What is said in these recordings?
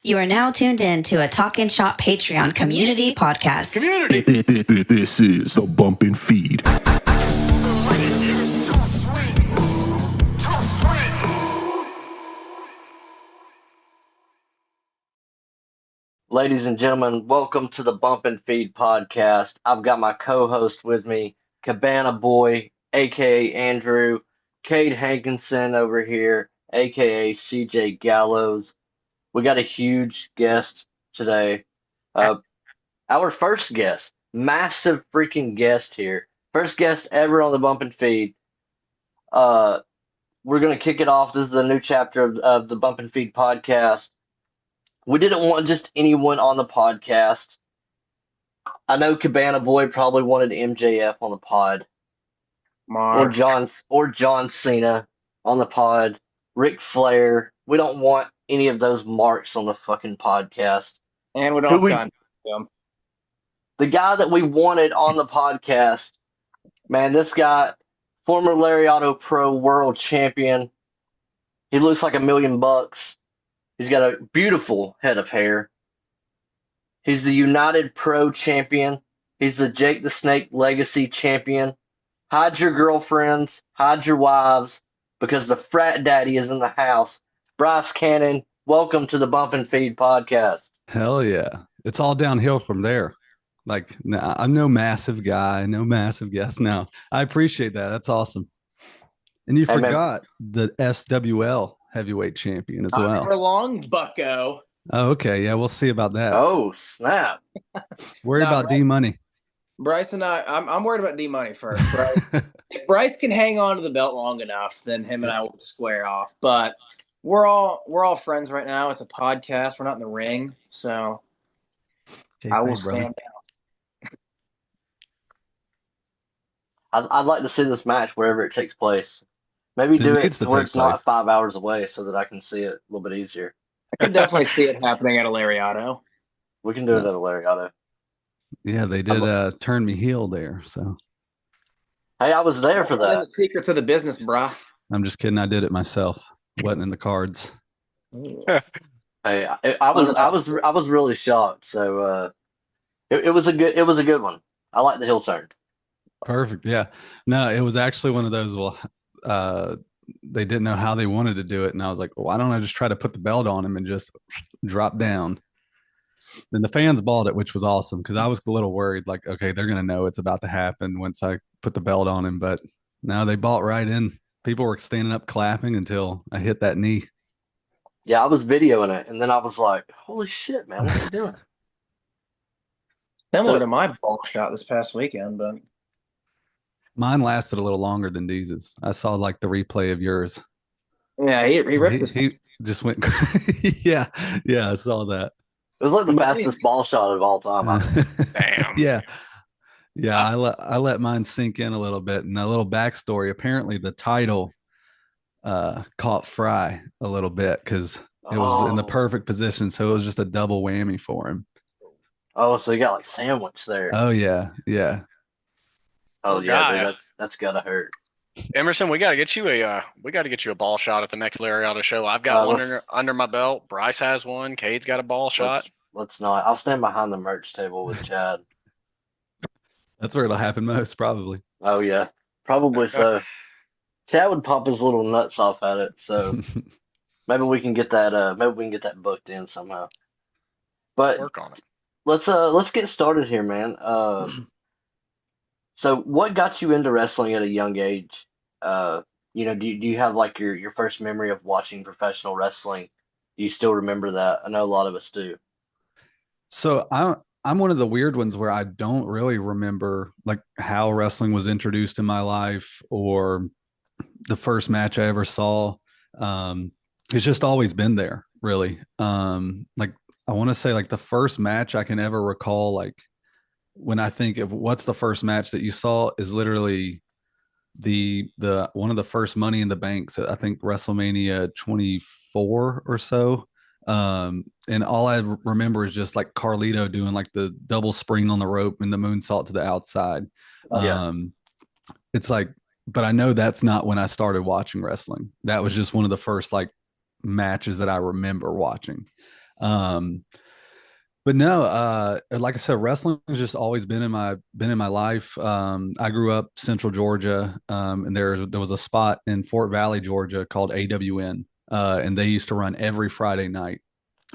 You are now tuned in to a Talkin' Shop Patreon community podcast. This is a BumpNFeed. Ladies and gentlemen, welcome to the BumpNFeed podcast. I've got my co-host with me, Cabana Boy, aka Andrew, Cade Hankinson over here, aka CJ Gallows. We got a huge guest today. Our first guest, massive freaking guest here. First guest ever on the BumpNFeed. We're gonna kick it off. This is a new chapter of the BumpNFeed podcast. We didn't want just anyone on the podcast. I know Cabana Boy probably wanted MJF on the pod, or John Cena on the pod, Ric Flair. We don't want any of those marks on the fucking podcast. And we don't contact them. The guy that we wanted on the podcast, man, this guy, former Lariato Pro World Champion. He looks like $1 million. He's got a beautiful head of hair. He's the United Pro Champion. He's the Jake the Snake Legacy Champion. Hide your girlfriends, hide your wives, because the Frat Daddy is in the house. Bryce Cannon, welcome to the BumpNFeed podcast. Hell yeah. It's all downhill from there. Like, nah, I'm no massive guy, no massive guest now. I appreciate that. That's awesome. And you forgot the SWL heavyweight champion as well. For long, bucko. Oh, okay. Yeah, we'll see about that. Oh, snap. Worry about D-Money. Bryce and I'm worried about D-Money first. Bryce. If Bryce can hang on to the belt long enough, then him and I will square off. But we're all friends right now. It's a podcast. We're not in the ring, so Okay, I will stand down. I'd like to see this match wherever it takes place. Maybe do it where it's not 5 hours away so that I can see it a little bit easier. I can definitely see it happening at a Lariato. We can do it at a Lariato. Yeah, they did turn me heel there. So, hey, I was there for that. The secret to the business, brah. I'm just kidding. I did it myself. Wasn't in the cards. Hey, I was really shocked. So it was a good one. I like the heel turn. Perfect. Yeah. No, it was actually one of those. Well, they didn't know how they wanted to do it, and I was like, well, why don't I just try to put the belt on him and just drop down? Then the fans bought it, which was awesome, because I was a little worried, like, okay, they're gonna know it's about to happen once I put the belt on him. But no, they bought right in. People were standing up clapping until I hit that knee. Yeah, I was videoing it, and then I was like, holy shit, man, what's he doing? Similar to my ball shot this past weekend, but mine lasted a little longer than Deez's. I saw like the replay of yours. Yeah, he ripped his. He just went. yeah, I saw that. It was like the fastest ball shot of all time. Damn. Yeah. I let mine sink in a little bit, and a little backstory. Apparently, the title caught Fry a little bit because it was in the perfect position, so it was just a double whammy for him. Oh, so you got like sandwich there. Oh yeah. Oh yeah, dude, that's gotta hurt. Emerson, we gotta get you a ball shot at the next Lariato show. I've got one under my belt. Bryce has one. Cade's got a ball shot. Let's not. I'll stand behind the merch table with Chad. That's where it'll happen most, probably. Oh yeah, probably so. Chad would pop his little nuts off at it, so maybe we can get that. Maybe we can get that booked in somehow. But work on it. Let's get started here, man. So what got you into wrestling at a young age? Do you have like your first memory of watching professional wrestling? Do you still remember that? I know a lot of us do. So I'm one of the weird ones where I don't really remember like how wrestling was introduced in my life or the first match I ever saw. It's just always been there, really. Like I want to say like the first match I can ever recall, like when I think of what's the first match that you saw, is literally the one of the first Money in the Banks, I think WrestleMania 24 or so. And all I remember is just like Carlito doing like the double spring on the rope and the moonsault to the outside. It's like, but I know that's not when I started watching wrestling. That was just one of the first like matches that I remember watching. Um, but no, like I said, wrestling has just always been in my life. I grew up Central Georgia, and there was a spot in Fort Valley, Georgia called AWN, and they used to run every Friday night.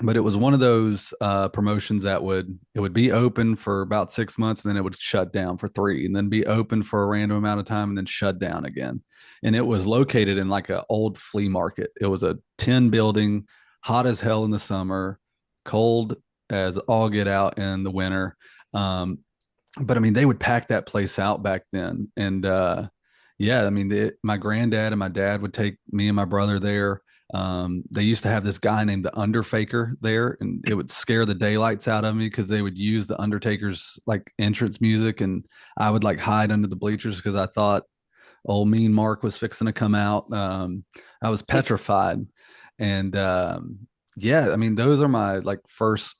But it was one of those promotions that would be open for about 6 months, and then it would shut down for three, and then be open for a random amount of time, and then shut down again. And it was located in like an old flea market. It was a tin building, hot as hell in the summer, cold as all get out in the winter. Um, but I mean, they would pack that place out back then, and yeah, I mean, my granddad and my dad would take me and my brother there. They used to have this guy named the Underfaker there, and it would scare the daylights out of me because they would use the Undertaker's like entrance music, and I would like hide under the bleachers because I thought old Mean Mark was fixing to come out. I was petrified, and yeah, I mean, those are my like first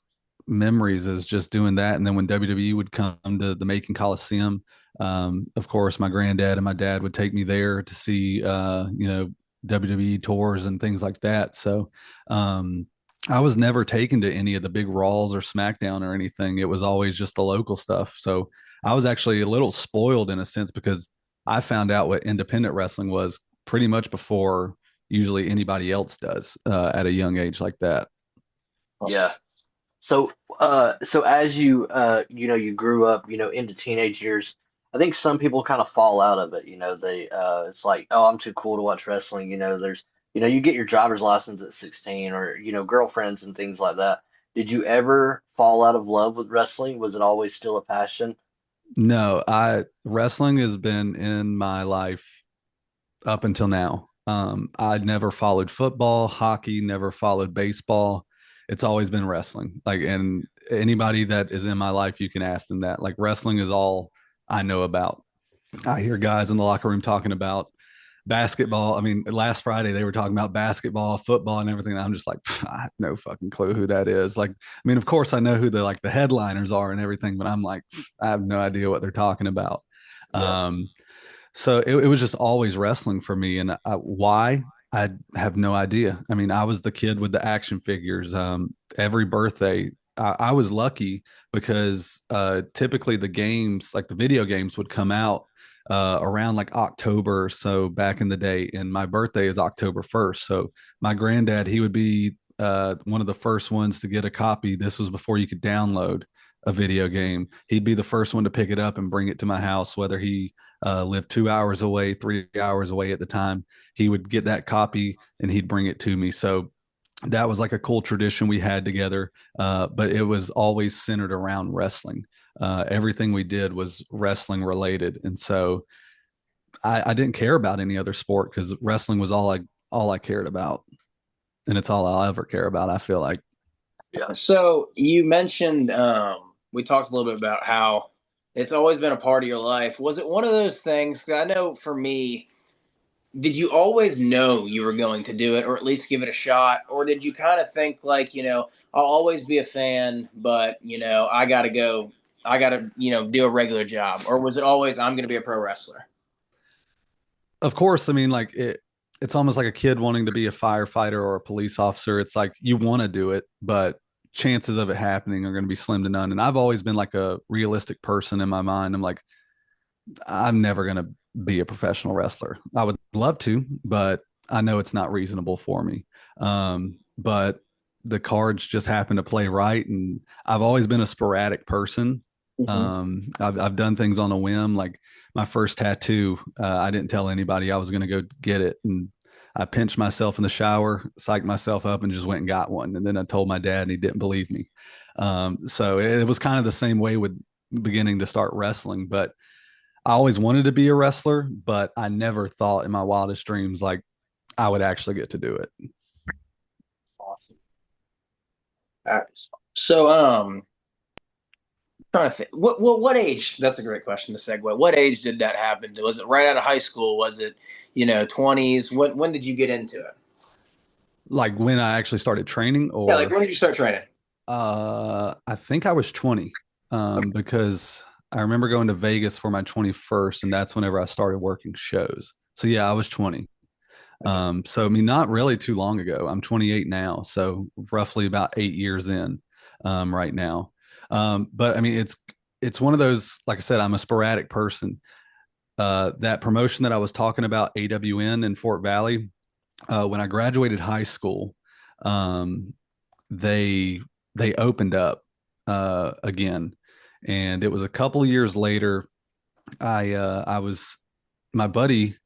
memories is just doing that. And then when WWE would come to the Macon Coliseum, of course, my granddad and my dad would take me there to see, WWE tours and things like that. So, I was never taken to any of the big Raws or SmackDown or anything. It was always just the local stuff. So I was actually a little spoiled in a sense because I found out what independent wrestling was pretty much before usually anybody else does at a young age like that. Yeah. So as you grew up, into teenage years, I think some people kind of fall out of it. It's like, oh, I'm too cool to watch wrestling. You get your driver's license at 16, or girlfriends and things like that. Did you ever fall out of love with wrestling? Was it always still a passion? No, I wrestling has been in my life up until now. I'd never followed football, hockey, never followed baseball. It's always been wrestling. Like, and anybody that is in my life, you can ask them that. Like, wrestling is all I know about. I hear guys in the locker room talking about basketball. I mean, last Friday they were talking about basketball, football, and everything. And I'm just like, I have no fucking clue who that is. Like, I mean, of course I know who the headliners are and everything, but I'm like, I have no idea what they're talking about. Yeah. So it was just always wrestling for me, and why I have no idea. I mean, I was the kid with the action figures. Every birthday, I was lucky because typically the games, like the video games, would come out around like October or so back in the day, and my birthday is October 1st. So my granddad, he would be one of the first ones to get a copy. This was before you could download a video game. He'd be the first one to pick it up and bring it to my house, whether he lived 2 hours away, 3 hours away at the time. He would get that copy and he'd bring it to me. So that was like a cool tradition we had together. But it was always centered around wrestling. Everything we did was wrestling related. And so I didn't care about any other sport because wrestling was all I cared about. And it's all I'll ever care about, I feel like. Yeah. So you mentioned we talked a little bit about how it's always been a part of your life. Was it one of those things? Because I know for me, did you always know you were going to do it, or at least give it a shot, or did you kind of think like, I'll always be a fan, but I got to go, I got to do a regular job, or was it always I'm going to be a pro wrestler? Of course, I mean, like it's almost like a kid wanting to be a firefighter or a police officer. It's like you want to do it, but chances of it happening are going to be slim to none. And I've always been like a realistic person in my mind. I'm like, I'm never going to be a professional wrestler. I would love to, but I know it's not reasonable for me. But the cards just happen to play right. And I've always been a sporadic person. I've done things on a whim. Like my first tattoo, I didn't tell anybody I was going to go get it. And I pinched myself in the shower, psyched myself up, and just went and got one. And then I told my dad, and he didn't believe me. So it was kind of the same way with beginning to start wrestling. But I always wanted to be a wrestler, but I never thought in my wildest dreams like I would actually get to do it. Awesome. All right. So, trying to think. What age? That's a great question to segue. What age did that happen? Was it right out of high school? Was it 20s? When did you get into it? Like when I actually started training, or Yeah, like when did you start training? I think I was 20, because I remember going to Vegas for my 21st, and that's whenever I started working shows. So yeah, I was 20. So I mean, not really too long ago. I'm 28 now, so roughly about 8 years in right now. But I mean, it's one of those. Like I said, I'm a sporadic person. That promotion that I was talking about, AWN in Fort Valley, when I graduated high school, um, they they opened up again, and it was a couple of years later. I was my buddy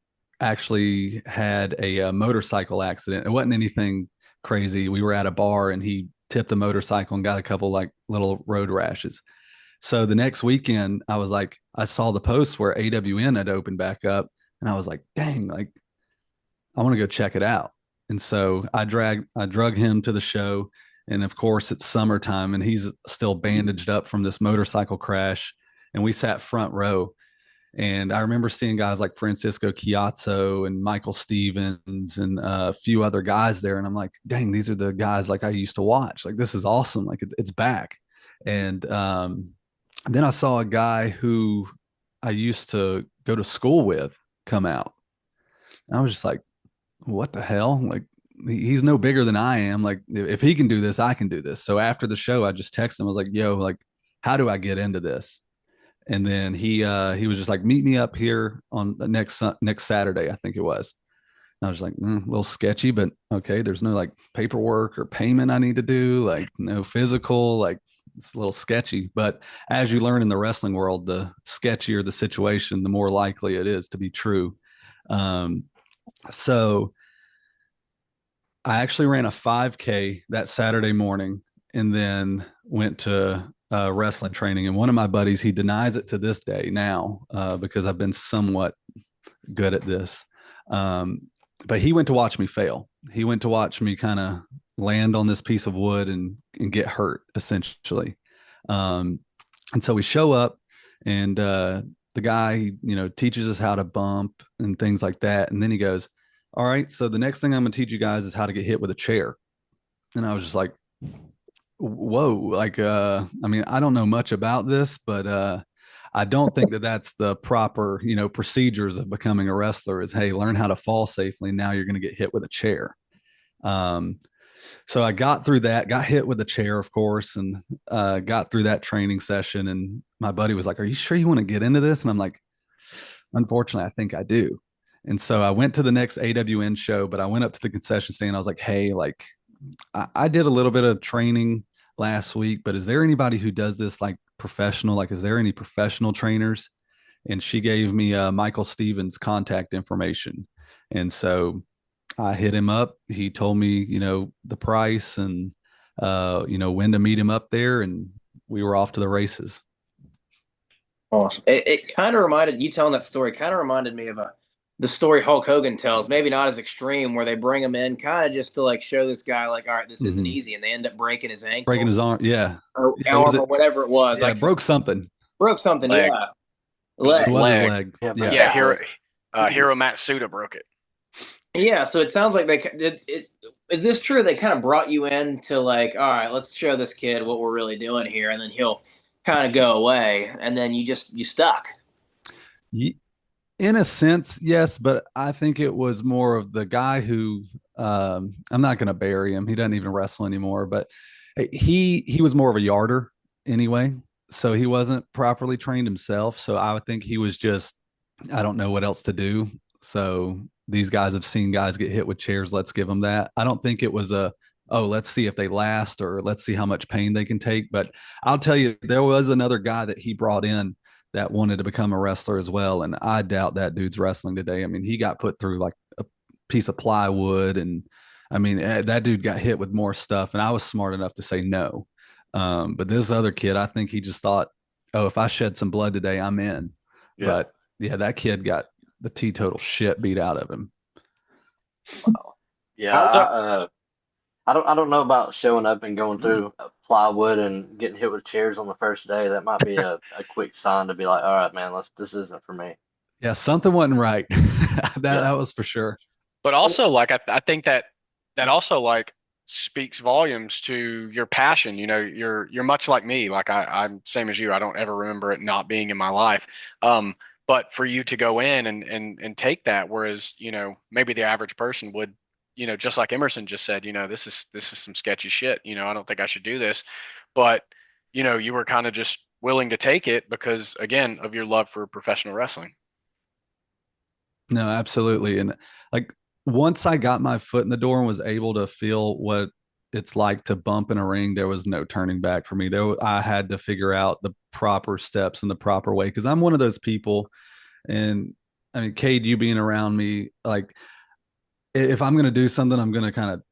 actually had a motorcycle accident. It wasn't anything crazy. We were at a bar and he tipped a motorcycle and got a couple like little road rashes. So the next weekend, I was like, I saw the post where AWN had opened back up, and I was like, dang, like I want to go check it out. And so I drug him to the show, and of course it's summertime, and he's still bandaged up from this motorcycle crash, and we sat front row. And I remember seeing guys like Francisco Chiazzo and Michael Stevens and a few other guys there. And I'm like, dang, these are the guys like I used to watch. Like, this is awesome. Like, it's back. And then I saw a guy who I used to go to school with come out. And I was just like, what the hell? Like, he's no bigger than I am. Like, if he can do this, I can do this. So after the show, I just texted him. I was like, yo, like, how do I get into this? And then he was just like, meet me up here on the next Saturday, I think it was. And I was like, a little sketchy, but okay. There's no like paperwork or payment I need to do, like no physical, like it's a little sketchy. But as you learn in the wrestling world, the sketchier the situation, the more likely it is to be true. So I actually ran a 5K that Saturday morning and then went to wrestling training. And one of my buddies, he denies it to this day now because I've been somewhat good at this. But he went to watch me fail. He went to watch me kind of land on this piece of wood and get hurt, essentially. And so we show up, and the guy, teaches us how to bump and things like that. And then he goes, all right, so the next thing I'm going to teach you guys is how to get hit with a chair. And I was just like, whoa, like, I mean, I don't know much about this, but I don't think that that's the proper, procedures of becoming a wrestler is, hey, learn how to fall safely. Now you're going to get hit with a chair. So I got through that, got hit with a chair, of course, and got through that training session. And my buddy was like, are you sure you want to get into this? And I'm like, unfortunately, I think I do. And so I went to the next AWN show, but I went up to the concession stand. I was like, hey, like, I did a little bit of training last week, but is there anybody who does this like professional? Like, is there any professional trainers? And she gave me Michael Stevens' contact information. And so I hit him up. He told me, the price and, when to meet him up there. And we were off to the races. Awesome. It kind of reminded you telling that story, kind of reminded me of the story Hulk Hogan tells, maybe not as extreme, where they bring him in kind of just to like show this guy like, all right, this isn't easy. And they end up breaking his ankle. Breaking his arm. Yeah. Or whatever it was. Yeah, like broke something. Leg. Yeah. It was his leg. Yeah. Hiro Matsuda broke it. Yeah. So it sounds like is this true? They kind of brought you in to like, all right, let's show this kid what we're really doing here. And then he'll kind of go away. And then you stuck. In a sense, yes, but I think it was more of the guy who I'm not going to bury him. He doesn't even wrestle anymore, but he was more of a yarder anyway. So he wasn't properly trained himself. So I would think he was just, I don't know what else to do. So these guys have seen guys get hit with chairs. Let's give them that. I don't think it was let's see if they last or let's see how much pain they can take. But I'll tell you, there was another guy that he brought in that wanted to become a wrestler as well. And I doubt that dude's wrestling today. I mean, he got put through like a piece of plywood. And I mean, that dude got hit with more stuff. And I was smart enough to say no. But this other kid, I think he just thought, oh, if I shed some blood today, I'm in. Yeah. But yeah, that kid got the teetotal shit beat out of him. Wow. Yeah. I don't know about showing up and going through plywood and getting hit with chairs on the first day. That might be a quick sign to be like, all right, man, this isn't for me. Yeah, something wasn't right. That was for sure. But also, like, I think that also like speaks volumes to your passion. You're much like me. Like I'm same as you. I don't ever remember it not being in my life. But But for you to go in and take that, whereas, maybe the average person would, just like Emerson just said, this is some sketchy shit. I don't think I should do this. But, you were kind of just willing to take it because, again, of your love for professional wrestling. No, absolutely. And like once I got my foot in the door and was able to feel what it's like to bump in a ring, there was no turning back for me. I had to figure out the proper steps and the proper way, because I'm one of those people. And I mean, Cade, you being around me, like if I'm going to do something, I'm going to kind of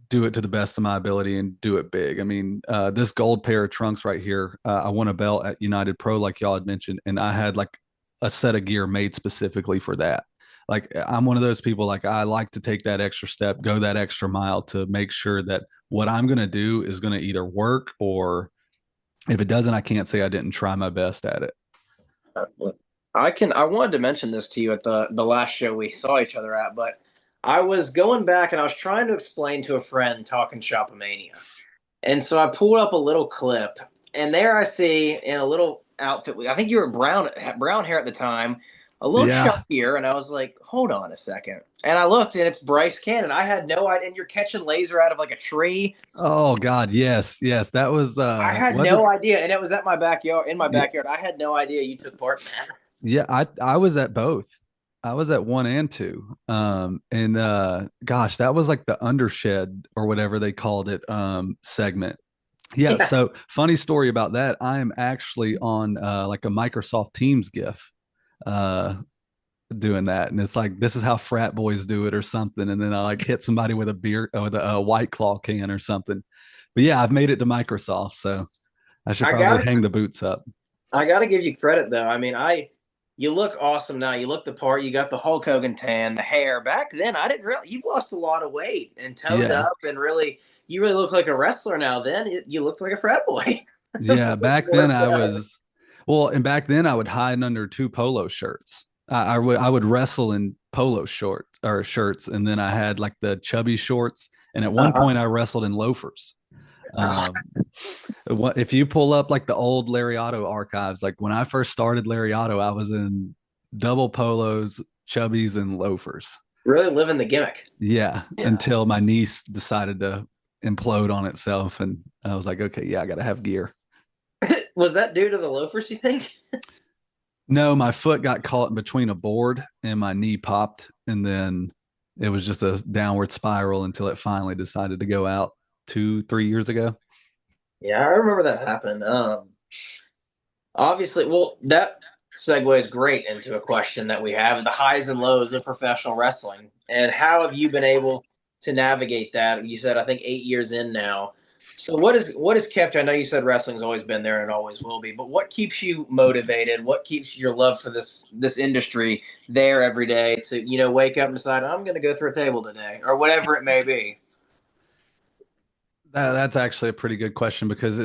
do it to the best of my ability and do it big. I mean, this gold pair of trunks right here, I won a belt at United Pro, like y'all had mentioned, and I had like a set of gear made specifically for that. Like I'm one of those people, like I like to take that extra step, go that extra mile to make sure that what I'm going to do is going to either work, or if it doesn't, I can't say I didn't try my best at it. I wanted to mention this to you at the last show we saw each other at, but I was going back and I was trying to explain to a friend talking Shopomania. And so I pulled up a little clip, and there I see in a little outfit, I think you were brown hair at the time, a little chunkier, and I was like, hold on a second. And I looked, and it's Bryce Cannon. I had no idea, and you're catching laser out of like a tree. Oh God, yes. That was I had no idea, and it was at my backyard. In my backyard, I had no idea you took part in that. Yeah, I was at both. I was at 1 and 2. Gosh, that was like the undershed or whatever they called it segment. Yeah, so funny story about that. I am actually on like a Microsoft Teams GIF doing that, and it's like, this is how frat boys do it or something, and then I like hit somebody with a beer with a White Claw can or something. But yeah, I've made it to Microsoft, so I should probably hang the boots up. I got to give you credit though. I mean, you look awesome now. You look the part. You got the Hulk Hogan tan, the hair. Back then, I didn't really. You lost a lot of weight and toned up, and you really look like a wrestler now. Then you looked like a frat boy. Yeah, back then I was. Well, and back then I would hide under 2 polo shirts. I would wrestle in polo shorts, and then I had like the chubby shorts. And at one point I wrestled in loafers. If you pull up like the old Lariato archives, like when I first started Lariato, I was in double polos, chubbies, and loafers. Really living the gimmick. Yeah, until my niece decided to implode on itself, and I was like, okay, yeah, I got to have gear. Was that due to the loafers, you think? No, my foot got caught in between a board and my knee popped, and then it was just a downward spiral until it finally decided to go out 2-3 years ago. Yeah, I remember that happened. Obviously, well, that segues great into a question that we have: the highs and lows of professional wrestling, and how have you been able to navigate that? You said, I think 8 years in now. So what has kept you? I know you said wrestling's always been there and it always will be, but what keeps you motivated? What keeps your love for this industry there every day to, wake up and decide, I'm going to go through a table today, or whatever it may be? That's actually a pretty good question, because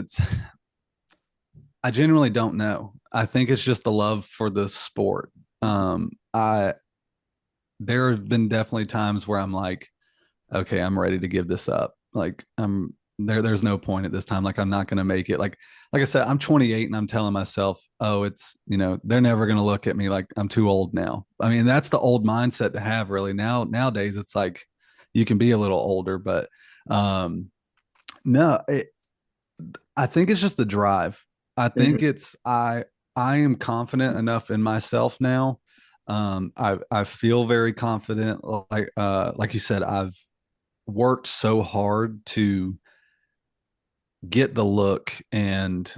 I genuinely don't know. I think it's just the love for the sport. There have been definitely times where I'm like, okay, I'm ready to give this up. Like there's no point at this time. Like I'm not going to make it. Like I said, I'm 28 and I'm telling myself, oh, it's, they're never going to look at me like I'm too old now. I mean, that's the old mindset to have really nowadays. It's like, you can be a little older, but, no, I think it's just the drive. I think I am confident enough in myself now. I feel very confident. Like you said, I've worked so hard to get the look and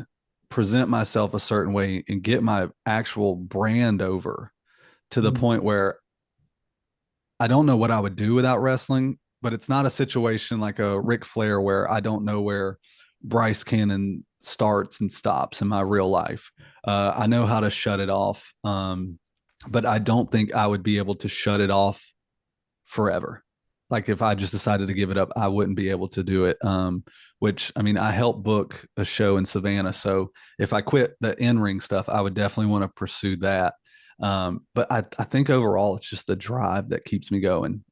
present myself a certain way and get my actual brand over to the point where I don't know what I would do without wrestling. But it's not a situation like a Ric Flair where I don't know where Bryce Cannon starts and stops in my real life. I know how to shut it off, but I don't think I would be able to shut it off forever. Like if I just decided to give it up, I wouldn't be able to do it. Which, I mean, I helped book a show in Savannah. So if I quit the in-ring stuff, I would definitely want to pursue that. But I think overall, it's just the drive that keeps me going.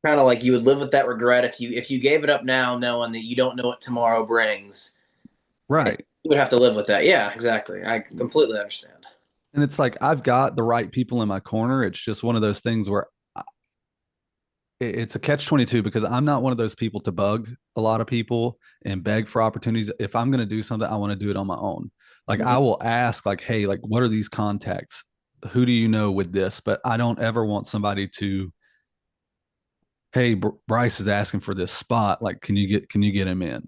Kind of like you would live with that regret if you gave it up now, knowing that you don't know what tomorrow brings. Right. You would have to live with that. Yeah, exactly. I completely understand. And it's like I've got the right people in my corner. It's just one of those things where it's a catch 22 because I'm not one of those people to bug a lot of people and beg for opportunities. If I'm going to do something, I want to do it on my own. Like I will ask like, hey, like what are these contacts? Who do you know with this? But I don't ever want somebody to, hey, Bryce is asking for this spot. Like, can you get him in?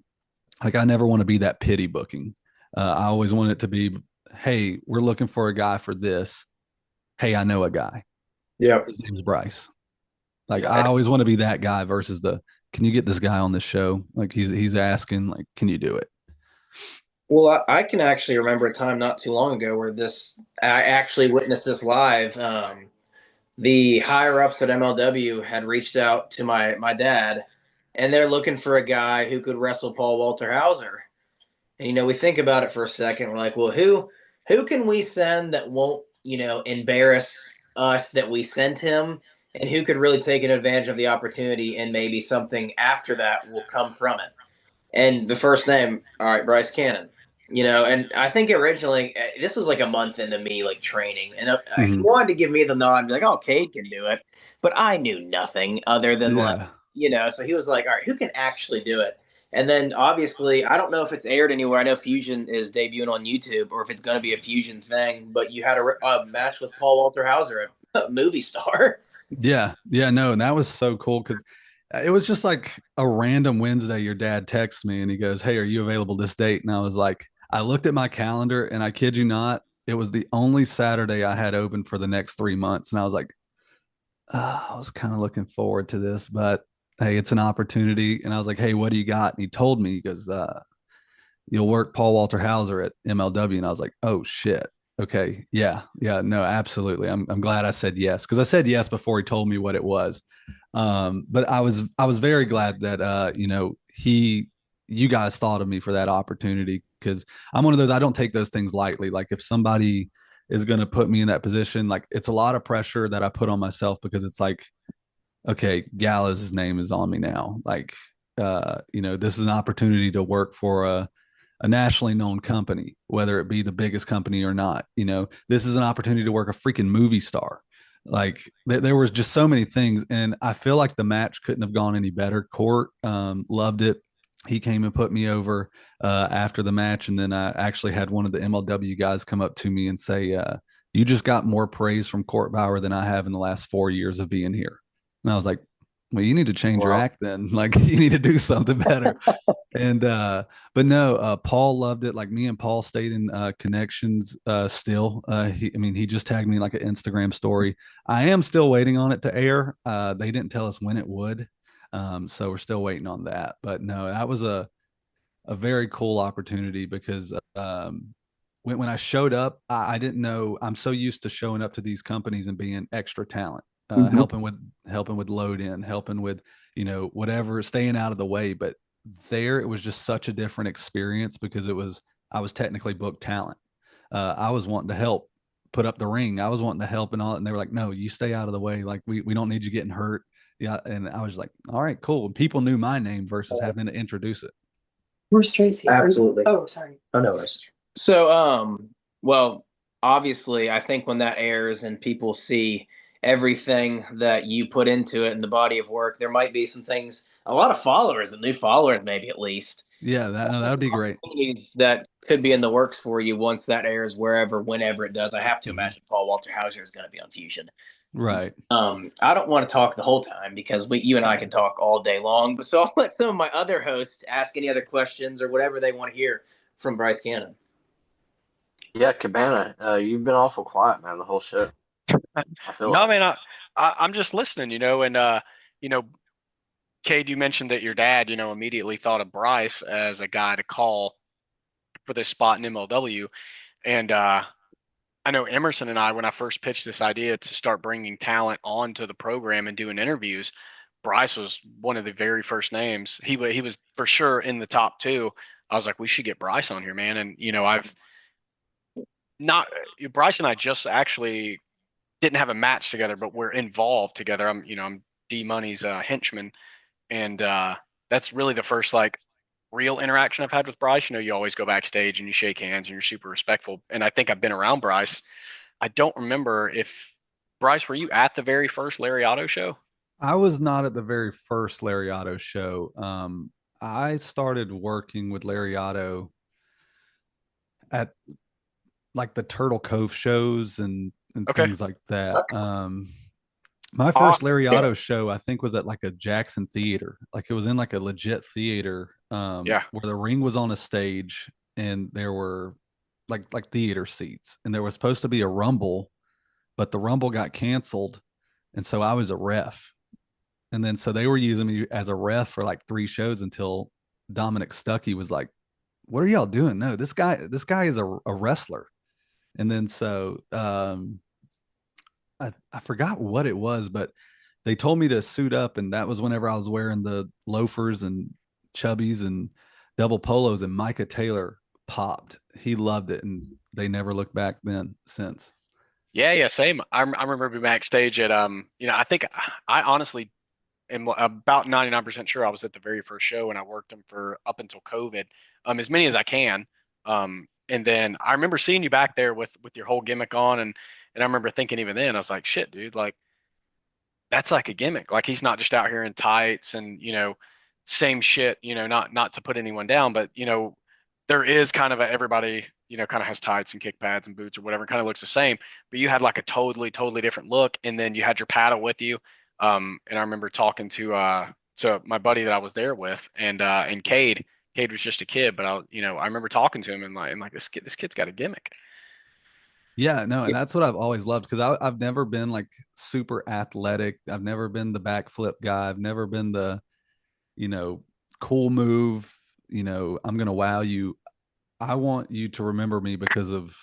Like, I never want to be that pity booking. I always want it to be, hey, we're looking for a guy for this. Hey, I know a guy. Yeah. His name's Bryce. Like, Yeah. I always want to be that guy versus the, can you get this guy on this show? Like, he's asking, like, can you do it? Well, I can actually remember a time not too long ago where I actually witnessed this live. The higher ups at MLW had reached out to my dad, and they're looking for a guy who could wrestle Paul Walter Hauser. And we think about it for a second. We're like, well, who can we send that won't embarrass us that we sent him, and who could really take an advantage of the opportunity, and maybe something after that will come from it. And the first name, all right, Bryce Cannon. And I think originally this was like a month into me like training, and he wanted to give me the nod and be like, "Oh, Cade can do it," but I knew nothing other than Yeah. So he was like, "All right, who can actually do it?" And then obviously, I don't know if it's aired anywhere. I know Fusion is debuting on YouTube, or if it's going to be a Fusion thing. But you had a match with Paul Walter Hauser, a movie star. Yeah. Yeah. No. And that was so cool because it was just like a random Wednesday. Your dad texts me and he goes, hey, are you available this date? And I was like, I looked at my calendar and I kid you not, it was the only Saturday I had open for the next 3 months. And I was like, I was kind of looking forward to this, but hey, it's an opportunity. And I was like, hey, what do you got? And he told me, he goes, you'll work Paul Walter Hauser at MLW. And I was like, oh shit. Okay. Yeah. Yeah. No, absolutely. I'm glad I said yes. Cause I said yes before he told me what it was. But I was very glad that, you guys thought of me for that opportunity. Cause I'm one of those, I don't take those things lightly. Like if somebody is going to put me in that position, like it's a lot of pressure that I put on myself because it's like, okay, Gallows' name is on me now. Like, this is an opportunity to work for a nationally known company, whether it be the biggest company or not. This is an opportunity to work a freaking movie star. Like there was just so many things, and I feel like the match couldn't have gone any better. Court loved it. He came and put me over after the match, and then I actually had one of the MLW guys come up to me and say, "You just got more praise from Court Bauer than I have in the last 4 years of being here." And I was like, well, you need to change your act then. Like you need to do something better. And but no, Paul loved it. Like me and Paul stayed in connections still. He just tagged me like an Instagram story. I am still waiting on it to air. They didn't tell us when it would. So we're still waiting on that. But no, that was a very cool opportunity because when I showed up, I didn't know. I'm so used to showing up to these companies and being extra talent, helping with load in, helping with whatever, staying out of the way. But there, it was just such a different experience because I was technically booked talent. I was wanting to help put up the ring. I was wanting to help and all, and they were like, "No, you stay out of the way. Like we don't need you getting hurt." Yeah, and I was like, "All right, cool." And people knew my name versus having to introduce it. Where's Tracy? Absolutely. Oh, sorry. Oh, no worries. So, well, obviously, I think when that airs and people see everything that you put into it in the body of work, there might be some things, a lot of followers, and new followers, maybe at least. Yeah, that would be great. That could be in the works for you once that airs, wherever, whenever it does. I have to imagine Paul Walter Hauser is going to be on Fusion. Right. I don't want to talk the whole time because you and I can talk all day long. So I'll let some of my other hosts ask any other questions or whatever they want to hear from Bryce Cannon. Yeah, Cabana, you've been awful quiet, man, the whole show. I feel No, like. man, I'm just listening, and Cade, you mentioned that your dad, immediately thought of Bryce as a guy to call for this spot in MLW, and I know Emerson and I, when I first pitched this idea to start bringing talent onto the program and doing interviews, Bryce was one of the very first names. He was for sure in the top two. I was like, we should get Bryce on here, man. And I've not Bryce and I just actually didn't have a match together, but we're involved together. I'm D Money's henchman, and that's really the first like real interaction I've had with Bryce. You always go backstage and you shake hands and you're super respectful. And I think I've been around Bryce I don't remember if Bryce, were you at the very first Lariato show? I was not at the very first Lariato show. I started working with Lariato at like the Turtle Cove shows and Okay. things like that. My first Awesome. Lariato show, I think, was at like a Jackson theater. Like it was in like a legit theater, Yeah. where the ring was on a stage and there were like theater seats, and there was supposed to be a rumble, but the rumble got canceled, and so I was a ref. And then so they were using me as a ref for like 3 shows until Dominic Stuckey was like, "What are y'all doing? No, this guy is a wrestler." And then so I forgot what it was, but they told me to suit up, and that was whenever I was wearing the loafers and chubbies and double polos, and Micah Taylor popped. He loved it, and they never looked back then since. Yeah, yeah, same. I remember being backstage at I think I honestly am about 99% sure I was at the very first show, and I worked them for up until COVID, as many as I can. And then I remember seeing you back there with your whole gimmick on, and I remember thinking even then I was like, shit, dude, like that's like a gimmick. Like he's not just out here in tights and same shit. Not to put anyone down, but there is kind of everybody kind of has tights and kick pads and boots or whatever. Kind of looks the same, but you had like a totally different look, and then you had your paddle with you. And I remember talking to my buddy that I was there with, and Cade. Cade was just a kid, but I remember talking to him and like this kid's got a gimmick. Yeah, no, and that's what I've always loved, because I've never been like super athletic. I've never been the backflip guy. I've never been the, you know, cool move. I'm gonna wow you. I want you to remember me because of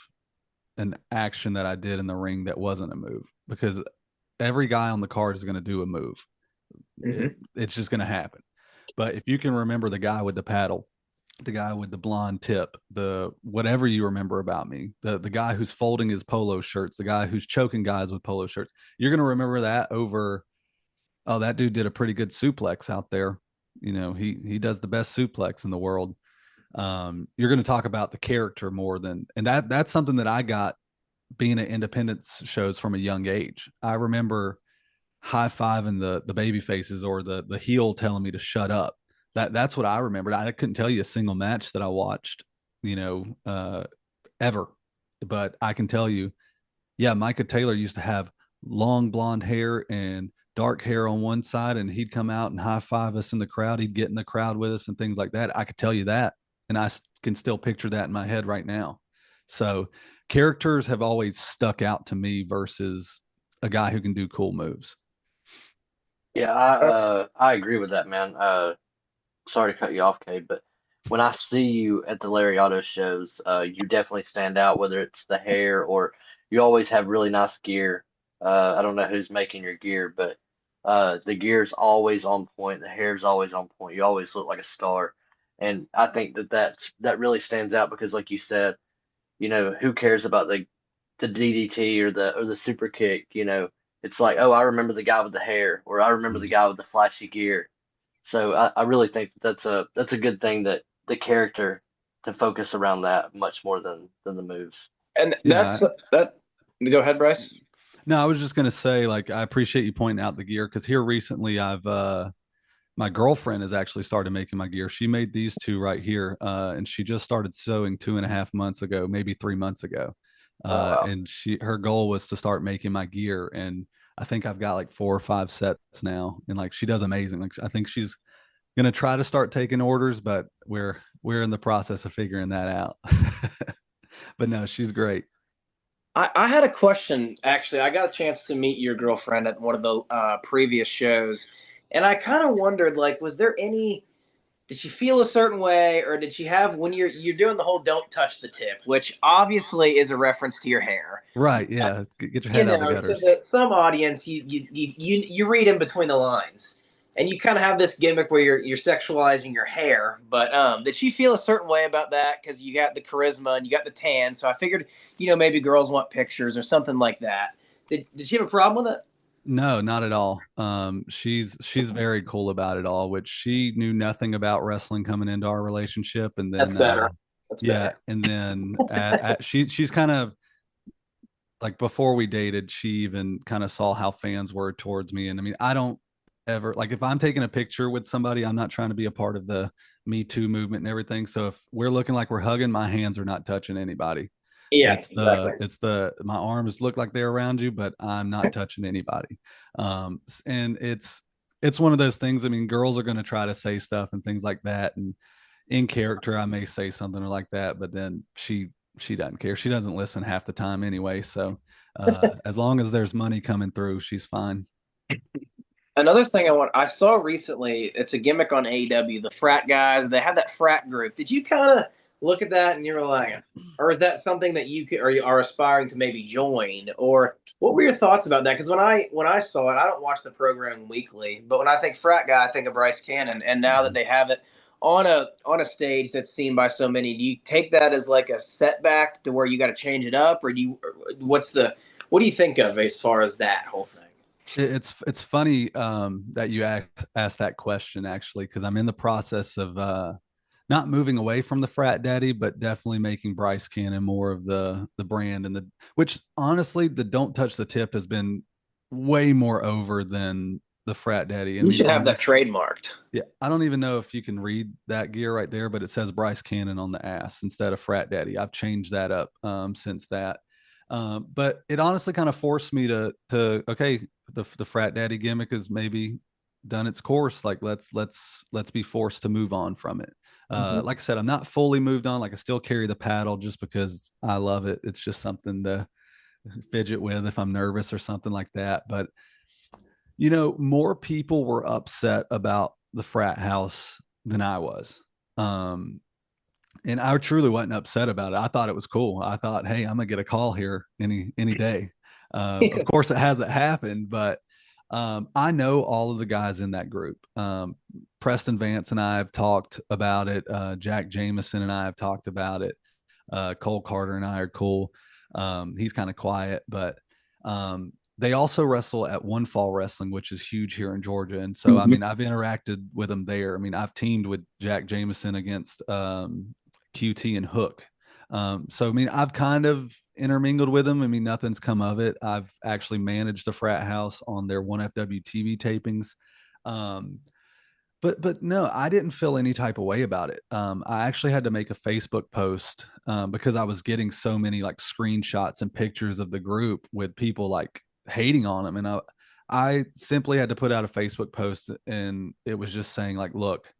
an action that I did in the ring that wasn't a move. Because every guy on the card is gonna do a move. It's just gonna happen. But if you can remember the guy with the paddle, the guy with the blonde tip, the whatever you remember about me, the guy who's folding his polo shirts, the guy who's choking guys with polo shirts, you're going to remember that over, oh, that dude did a pretty good suplex out there. He does the best suplex in the world. You're going to talk about the character more than, and that's something that I got being at independence shows from a young age. I remember high-fiving the baby faces, or the heel telling me to shut up. That's what I remembered. I couldn't tell you a single match that I watched, ever, but I can tell you, yeah, Micah Taylor used to have long blonde hair and dark hair on one side, and he'd come out and high five us in the crowd. He'd get in the crowd with us and things like that. I could tell you that, and I can still picture that in my head right now. So characters have always stuck out to me versus a guy who can do cool moves. Yeah, I agree with that, man. Sorry to cut you off, Cade, but when I see you at the Larry Auto shows, you definitely stand out, whether it's the hair or you always have really nice gear. I don't know who's making your gear, but the gear's always on point, the hair's always on point. You always look like a star. And I think that really stands out because like you said, who cares about the DDT or the super kick, It's like, oh, I remember the guy with the hair, or I remember the guy with the flashy gear. So I really think that's a good thing, that the character to focus around that much more than the moves. And Yeah. that. Go ahead, Bryce. No, I was just gonna say, like, I appreciate you pointing out the gear, because here recently I've my girlfriend has actually started making my gear. She made these two right here, and she just started sewing 2.5 months ago, maybe 3 months ago. Oh, wow. And her goal was to start making my gear, and I think I've got like 4 or 5 sets now, and like she does amazing. Like I think she's gonna try to start taking orders, but we're in the process of figuring that out. But no, she's great. I had a question, actually. I got a chance to meet your girlfriend at one of the previous shows, and I kind of wondered, like, was there any? Did she feel a certain way, or did she have, when you're doing the whole "don't touch the tip," which obviously is a reference to your hair? Right? Yeah. Get your head out of the To gutters. some audience, you read in between the lines, and you kind of have this gimmick where you're sexualizing your hair. But did she feel a certain way about that? Because you got the charisma and you got the tan, so I figured maybe girls want pictures or something like that. Did she have a problem with it? No, not at all. She's very cool about it all, which she knew nothing about wrestling coming into our relationship, and That's then better. That's yeah, better. and then she's kind of, like before we dated, she even kind of saw how fans were towards me. And I mean, I don't ever like if I'm taking a picture with somebody, I'm not trying to be a part of the Me Too movement and everything. So if we're looking like we're hugging, my hands are not touching anybody. Yeah, It's exactly. my arms look like they're around you, but I'm not touching anybody. And it's one of those things. I mean, girls are going to try to say stuff and things like that. And in character, I may say something like that, but then she doesn't care. She doesn't listen half the time anyway. So as long as there's money coming through, she's fine. Another thing I saw recently, it's a gimmick on AEW, the frat guys, they have that frat group. Did you kind of look at that and you were like, or is that something that you could, or you are aspiring to maybe join? Or what were your thoughts about that? Because when I saw it, I don't watch the program weekly, but when I think frat guy, I think of Bryce Cannon. And now that they have it on a stage that's seen by so many, do you take that as like a setback to where you got to change it up, or what do you think of as far as that whole thing? It's funny that you asked that question actually, because I'm in the process of not moving away from the Frat Daddy, but definitely making Bryce Cannon more of the brand and the which honestly the Don't Touch the Tip has been way more over than the Frat Daddy. I You mean, should on have that this, trademarked. yeah, I don't even know if you can read that gear right there, but it says Bryce Cannon on the ass instead of Frat Daddy. I've changed that up since that. But it honestly kind of forced me to okay, the Frat Daddy gimmick has maybe done its course. Like let's be forced to move on from it. Like I said, I'm not fully moved on. Like I still carry the paddle just because I love it. It's just something to fidget with if I'm nervous or something like that. But more people were upset about the frat house than I was. Um, and I truly wasn't upset about it. I thought it was cool. I thought, hey, I'm gonna get a call here any day. Of course, it hasn't happened, but I know all of the guys in that group. Preston Vance and I have talked about it. Jack Jameson and I have talked about it. Cole Carter and I are cool. He's kind of quiet, but they also wrestle at One Fall Wrestling, which is huge here in Georgia. And so, I mean, I've interacted with them there. I mean, I've teamed with Jack Jameson against QT and Hook. So, I mean, I've kind of intermingled with them. I mean, nothing's come of it. I've actually managed the frat house on their 1FW TV tapings. But no, I didn't feel any type of way about it. I actually had to make a Facebook post because I was getting so many like screenshots and pictures of the group with people like hating on them, and I simply had to put out a Facebook post, and it was just saying like, look,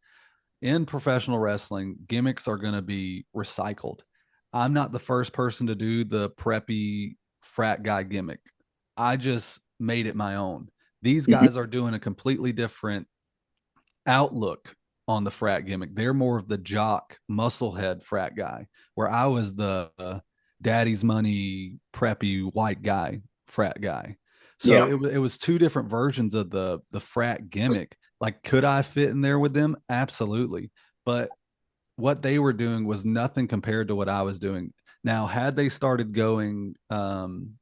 in professional wrestling, gimmicks are going to be recycled. I'm not the first person to do the preppy frat guy gimmick. I just made it my own. These guys are doing a completely different outlook on the frat gimmick. They're more of the jock, musclehead frat guy, where I was the daddy's money, preppy white guy frat guy. So Yeah. it was two different versions of the frat gimmick. Like, could I fit in there with them? Absolutely. But what they were doing was nothing compared to what I was doing. Now, had they started going and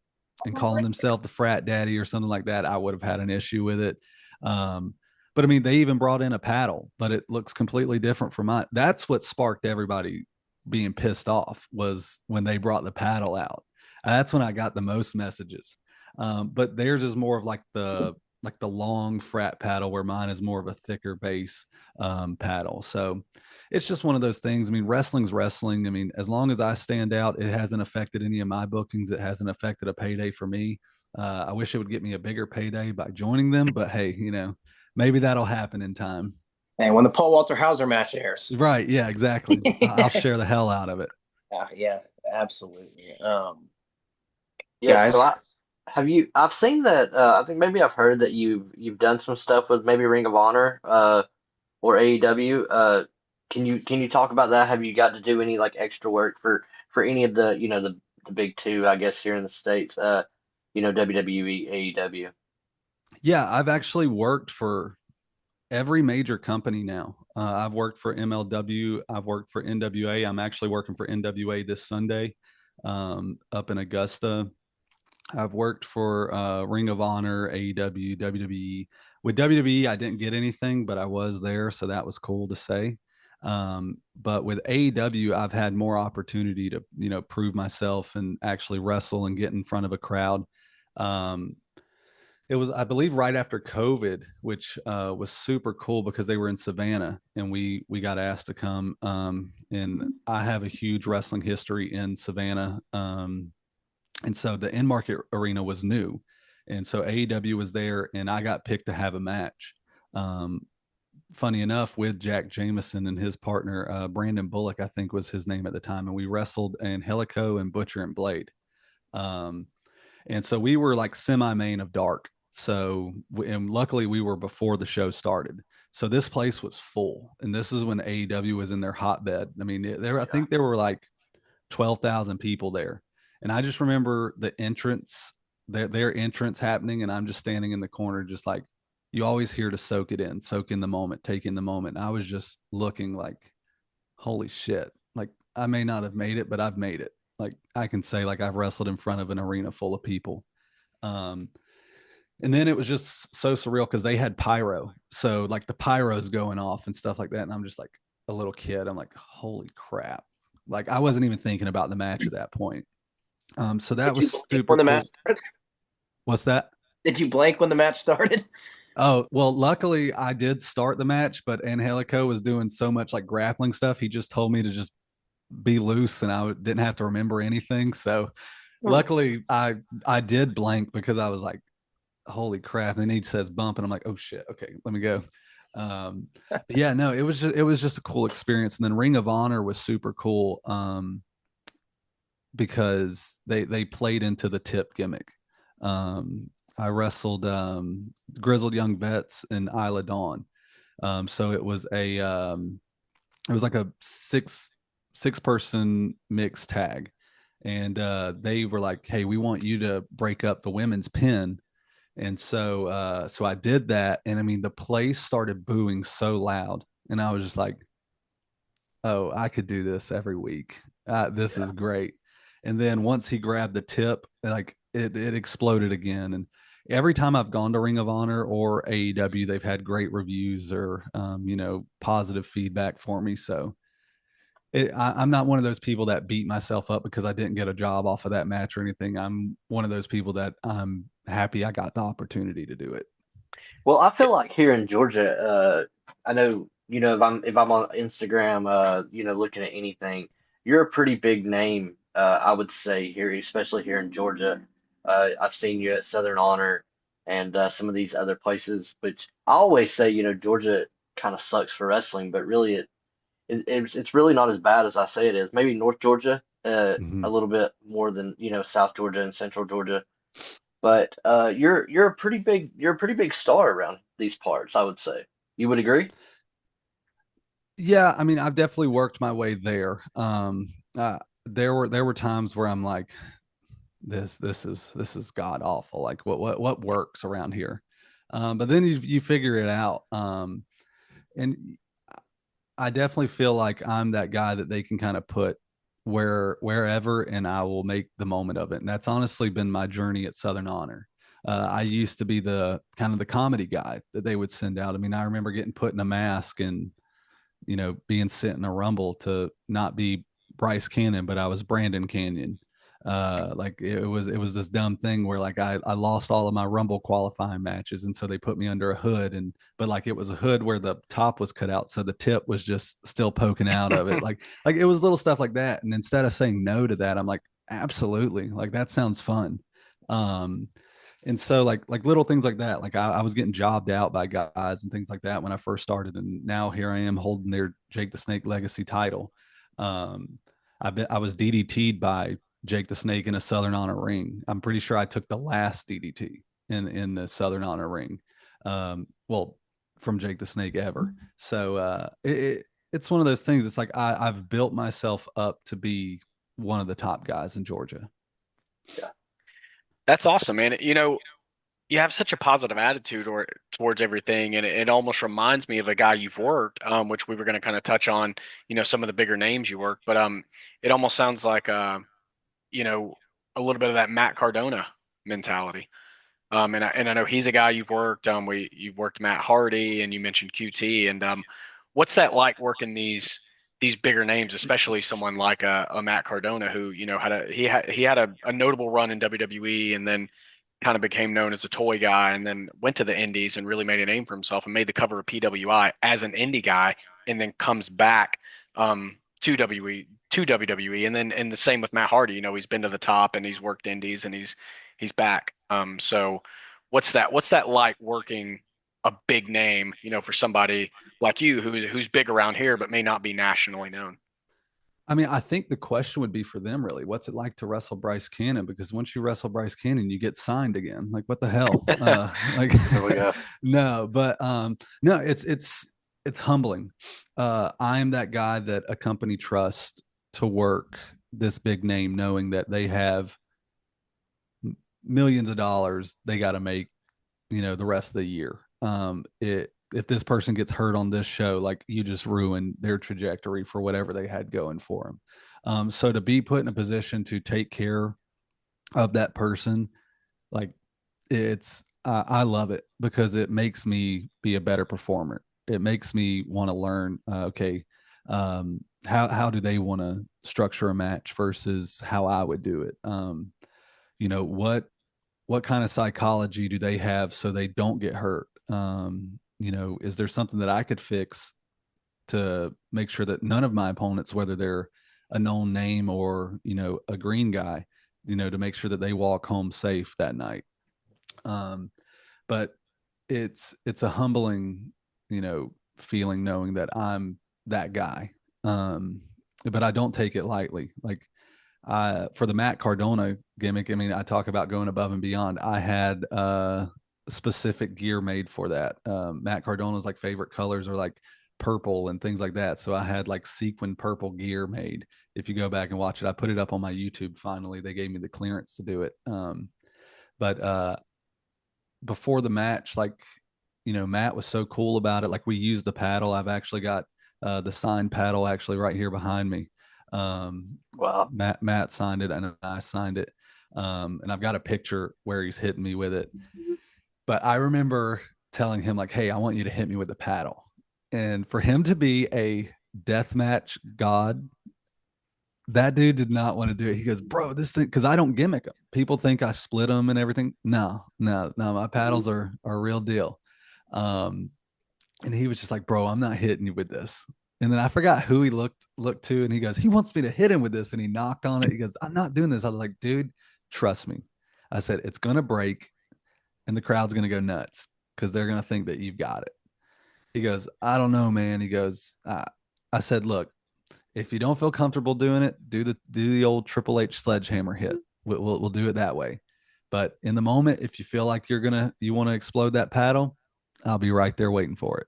calling themselves the frat daddy or something like that, I would have had an issue with it. But I mean, they even brought in a paddle, but it looks completely different from mine. That's what sparked everybody being pissed off, was when they brought the paddle out. That's when I got the most messages. But theirs is more of like the long frat paddle, where mine is more of a thicker base paddle. So it's just one of those things. I mean, wrestling's wrestling. I mean, as long as I stand out, it hasn't affected any of my bookings. It hasn't affected a payday for me. I wish it would get me a bigger payday by joining them, but hey, maybe that'll happen in time. And when the Paul Walter Hauser match airs. Right. Yeah, exactly. I'll share the hell out of it. Yeah, absolutely. Yeah, Guys. so I've seen that I think maybe I've heard that you've done some stuff with maybe Ring of Honor or AEW. Can you talk about that? Have you got to do any like extra work for any of the big two, I guess, here in the States, WWE, AEW? Yeah, I've actually worked for every major company now. I've worked for MLW. I've worked for NWA. I'm actually working for NWA this Sunday up in Augusta. I've worked for Ring of Honor, AEW, WWE. With WWE, I didn't get anything, but I was there, so that was cool to say. But with AEW, I've had more opportunity to, prove myself and actually wrestle and get in front of a crowd. It was, I believe, right after COVID, which was super cool because they were in Savannah and we got asked to come. And I have a huge wrestling history in Savannah. And so the in market arena was new. And so AEW was there and I got picked to have a match. Funny enough, with Jack Jameson and his partner, Brandon Bullock, I think was his name at the time. And we wrestled in Helico and Butcher and Blade. And so we were like semi-main of Dark. So, and luckily we were before the show started. So this place was full. And this is when AEW was in their hotbed. I mean, I think there were like 12,000 people there. And I just remember the entrance, their entrance happening. And I'm just standing in the corner, just like, you always hear to soak it in, soak in the moment, take in the moment. And I was just looking like, holy shit. Like I may not have made it, but I've made it. Like I can say like I've wrestled in front of an arena full of people. And then it was just so surreal because they had pyro. So like the pyro's going off and stuff like that. And I'm just like a little kid. I'm like, holy crap. Like I wasn't even thinking about the match at that point. So that was super when the cool. match started? What's that? Did you blank when the match started? Oh, well, luckily I did start the match, but Angelico was doing so much like grappling stuff. He just told me to just be loose and I didn't have to remember anything. So luckily I did blank because I was like, holy crap. And then he says bump and I'm like, oh shit. Okay, let me go. Yeah, no, it was just a cool experience. And then Ring of Honor was super cool. Because they played into the tip gimmick. I wrestled Grizzled Young Vets and Isla Dawn. So it was like a six person mixed tag. And they were like, hey, we want you to break up the women's pin. And so I did that. And I mean, the place started booing so loud. And I was just like, oh, I could do this every week. This is great. And then once he grabbed the tip, like it exploded again. And every time I've gone to Ring of Honor or AEW, they've had great reviews or, positive feedback for me. So I'm not one of those people that beat myself up because I didn't get a job off of that match or anything. I'm one of those people that I'm happy I got the opportunity to do it. Well, I feel like here in Georgia, I know, if I'm on Instagram, looking at anything, you're a pretty big name, I would say here, especially here in Georgia. I've seen you at Southern Honor and some of these other places, but I always say, Georgia kind of sucks for wrestling, but really it's really not as bad as I say it is. Maybe North Georgia, Mhm. a little bit more than, South Georgia and Central Georgia. But you're a pretty big star around these parts, I would say. You would agree? Yeah, I mean, I've definitely worked my way there. There were times where I'm like, this is god awful. Like, what works around here? But then you figure it out. And I definitely feel like I'm that guy that they can kind of put wherever, and I will make the moment of it. And that's honestly been my journey at Southern Honor. I used to be the kind of the comedy guy that they would send out. I mean, I remember getting put in a mask and being sent in a rumble to not be Bryce Cannon, but I was Brandon Canyon. Like it was this dumb thing where like I lost all of my rumble qualifying matches. And so they put me under a hood but like it was a hood where the top was cut out. So the tip was just still poking out of it. like it was little stuff like that. And instead of saying no to that, I'm like, absolutely. Like that sounds fun. And so like little things like that, like I was getting jobbed out by guys and things like that when I first started. And now here I am holding their Jake the Snake Legacy title. I was DDT'd by Jake the Snake in a Southern Honor ring. I'm pretty sure I took the last DDT in the Southern Honor ring. Well, from Jake the Snake ever. So it's one of those things. It's like I've built myself up to be one of the top guys in Georgia. Yeah. That's awesome, man. You have such a positive attitude towards everything, and it almost reminds me of a guy you've worked, which we were going to kind of touch on, some of the bigger names you worked, but it almost sounds like a little bit of that Matt Cardona mentality. And I know he's a guy you've worked. You've worked Matt Hardy, and you mentioned QT, and what's that like working these bigger names, especially someone like a Matt Cardona, who had a notable run in WWE, and then kind of became known as a toy guy, and then went to the Indies and really made a name for himself and made the cover of PWI as an indie guy, and then comes back to WWE, and the same with Matt Hardy. He's been to the top and he's worked Indies and he's back. So what's that like working a big name, for somebody like you who's big around here but may not be nationally known? I mean, I think the question would be for them, really. What's it like to wrestle Bryce Cannon? Because once you wrestle Bryce Cannon, you get signed again. Like, what the hell? Like, There we go. no, but no, it's humbling. I'm that guy that a company trusts to work this big name, knowing that they have millions of dollars they got to make, the rest of the year. If this person gets hurt on this show, like, you just ruin their trajectory for whatever they had going for them. So to be put in a position to take care of that person, like, I love it because it makes me be a better performer. It makes me want to learn, okay, how do they want to structure a match versus how I would do it? What kind of psychology do they have so they don't get hurt? Is there something that I could fix to make sure that none of my opponents, whether they're a known name or, a green guy, to make sure that they walk home safe that night. But it's a humbling, feeling knowing that I'm that guy. But I don't take it lightly. Like, for the Matt Cardona gimmick, I mean, I talk about going above and beyond. I had specific gear made for that. Matt Cardona's like favorite colors are like purple and things like that. So I had like sequin purple gear made. If you go back and watch it, I put it up on my YouTube. Finally, they gave me the clearance to do it. But before the match, like, Matt was so cool about it. Like, we used the paddle. I've actually got the signed paddle actually right here behind me. Wow. Matt signed it and I signed it. And I've got a picture where he's hitting me with it. But I remember telling him, like, hey, I want you to hit me with the paddle. And for him to be a deathmatch god, that dude did not want to do it. He goes, bro, this thing, because I don't gimmick them. People think I split them and everything. No, my paddles are a real deal. And he was just like, bro, I'm not hitting you with this. And then I forgot who he looked to, and he goes, he wants me to hit him with this. And he knocked on it. He goes, I'm not doing this. I was like, dude, trust me. I said, it's going to break and the crowd's going to go nuts because they're going to think that you've got it. He goes, I don't know, man. He goes, I said, look, if you don't feel comfortable doing it, do the old Triple H sledgehammer hit. We'll do it that way. But in the moment, if you feel like you want to explode that paddle, I'll be right there waiting for it.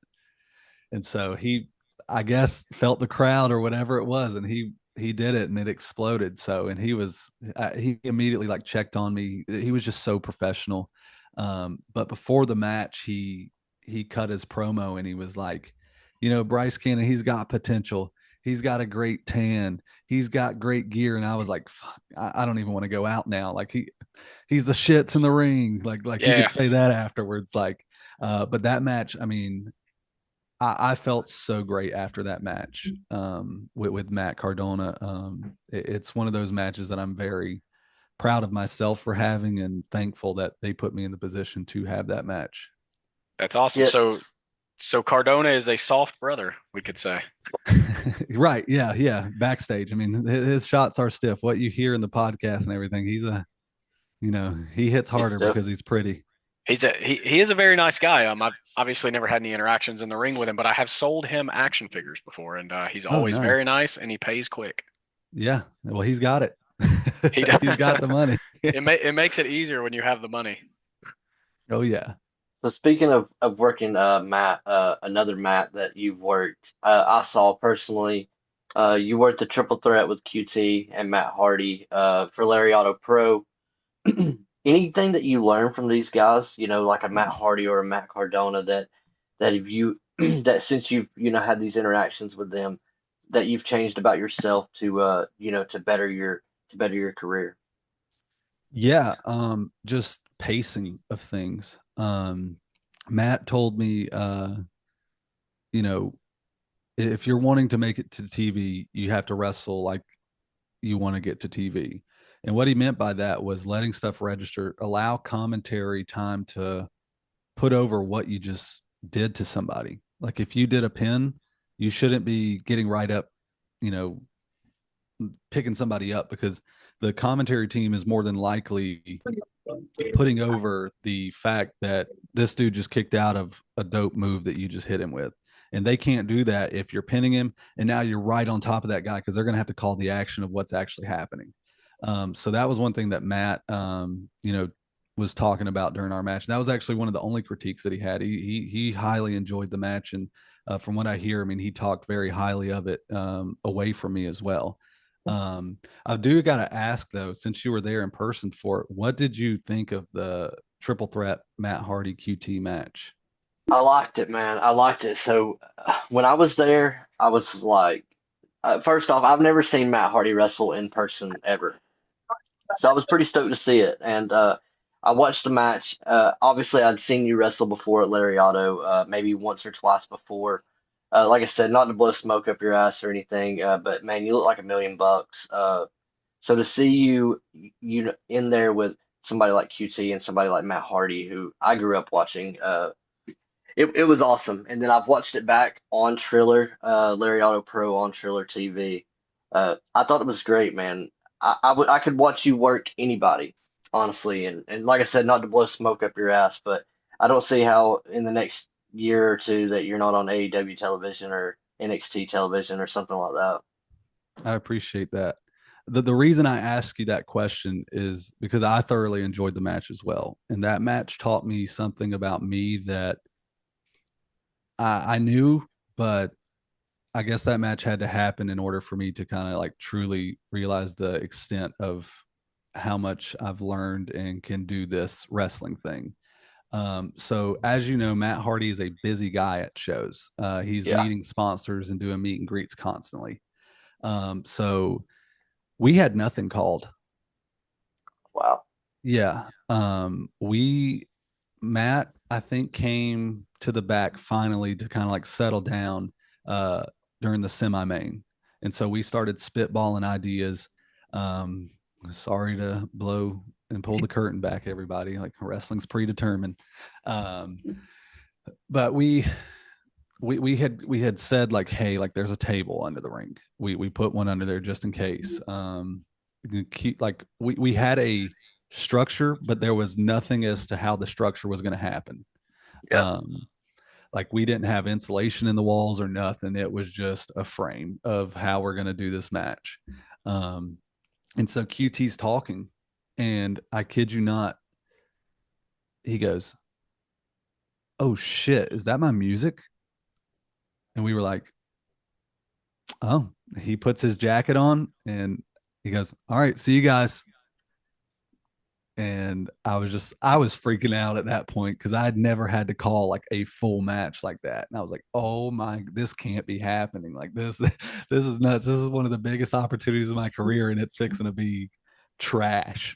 And so he, I guess, felt the crowd or whatever it was, and he did it and it exploded. So, and he immediately like checked on me. He was just so professional. But before the match, he cut his promo and he was like, Bryce Cannon, he's got potential. He's got a great tan. He's got great gear. And I was like, fuck, I don't even want to go out now. Like, he's the shits in the ring. Like Yeah. you could say that afterwards. Like, but that match, I mean, I felt so great after that match with Matt Cardona. It's one of those matches that I'm very proud of myself for having and thankful that they put me in the position to have that match. That's awesome. Yes. So Cardona is a soft brother, we could say. Right. Yeah. Backstage. I mean, his shots are stiff. What you hear in the podcast and everything, he hits harder because he's pretty. He is a very nice guy. I've obviously never had any interactions in the ring with him, but I have sold him action figures before, and he's always nice. very nice, and he pays quick. Yeah. Well, he's got it. He's got the money. It makes it easier when you have the money. Oh yeah. So speaking of working, Matt, another Matt that you've worked, I saw personally, you worked the triple threat with QT and Matt Hardy, for Lariato Pro. Anything that you learn from these guys, like a Matt Hardy or a Matt Cardona, that if you that since you've had these interactions with them, that you've changed about yourself to to better your career. Yeah, just pacing of things. Matt told me, you know, if you're wanting to make it to TV, you have to wrestle like you want to get to TV. And what he meant by that was letting stuff register, allow commentary time to put over what you just did to somebody. Like if you did a pin, you shouldn't be getting right up, you know, picking somebody up, because the commentary team is more than likely putting over the fact that this dude just kicked out of a dope move that you just hit him with. And they can't do that if you're pinning him and now you're right on top of that guy, because they're going to have to call the action of what's actually happening. So that was one thing that Matt, was talking about during our match. And that was actually one of the only critiques that he had. He highly enjoyed the match, and from what I hear, I mean, he talked very highly of it away from me as well. I do got to ask though, since you were there in person for it, what did you think of the triple threat Matt Hardy QT match? I liked it, man. I liked it. So when I was there, I was like, first off, I've never seen Matt Hardy wrestle in person ever. So I was pretty stoked to see it. And I watched the match. Obviously, I'd seen you wrestle before at Lariato, maybe once or twice before. Like I said, not to blow smoke up your ass or anything, but man, you look like $1,000,000. So to see you in there with somebody like QT and somebody like Matt Hardy, who I grew up watching, it was awesome. And then I've watched it back on Triller, Lariato Pro on Triller TV. I thought it was great, man. I could watch you work anybody, honestly. And like I said, not to blow smoke up your ass, but I don't see how in the next year or two that you're not on AEW television or NXT television or something like that. I appreciate that. The reason I ask you that question is because I thoroughly enjoyed the match as well. And that match taught me something about me that I knew, but I guess that match had to happen in order for me to kind of like truly realize the extent of how much I've learned and can do this wrestling thing. So as you know, Matt Hardy is a busy guy at shows. He's Yeah. meeting sponsors and doing meet and greets constantly. So we had nothing called. Wow. Yeah. Matt, I think, came to the back finally to kind of like settle down during the semi main. And so we started spitballing ideas. Sorry to blow and pull the curtain back, everybody. Like wrestling's predetermined. But we had said like, hey, like there's a table under the ring. We put one under there just in case. Like we had a structure, but there was nothing as to how the structure was going to happen. Yeah. Like we didn't have insulation in the walls or nothing. It was just a frame of how we're going to do this match. And so QT's talking, and I kid you not, he goes, "Oh shit, is that my music?" And we were like, "Oh." He puts his jacket on and he goes, "All right, see you guys." And I was freaking out at that point because I had never had to call like a full match like that. And I was like, oh my, this can't be happening. Like this is nuts. This is one of the biggest opportunities of my career, and it's fixing to be trash.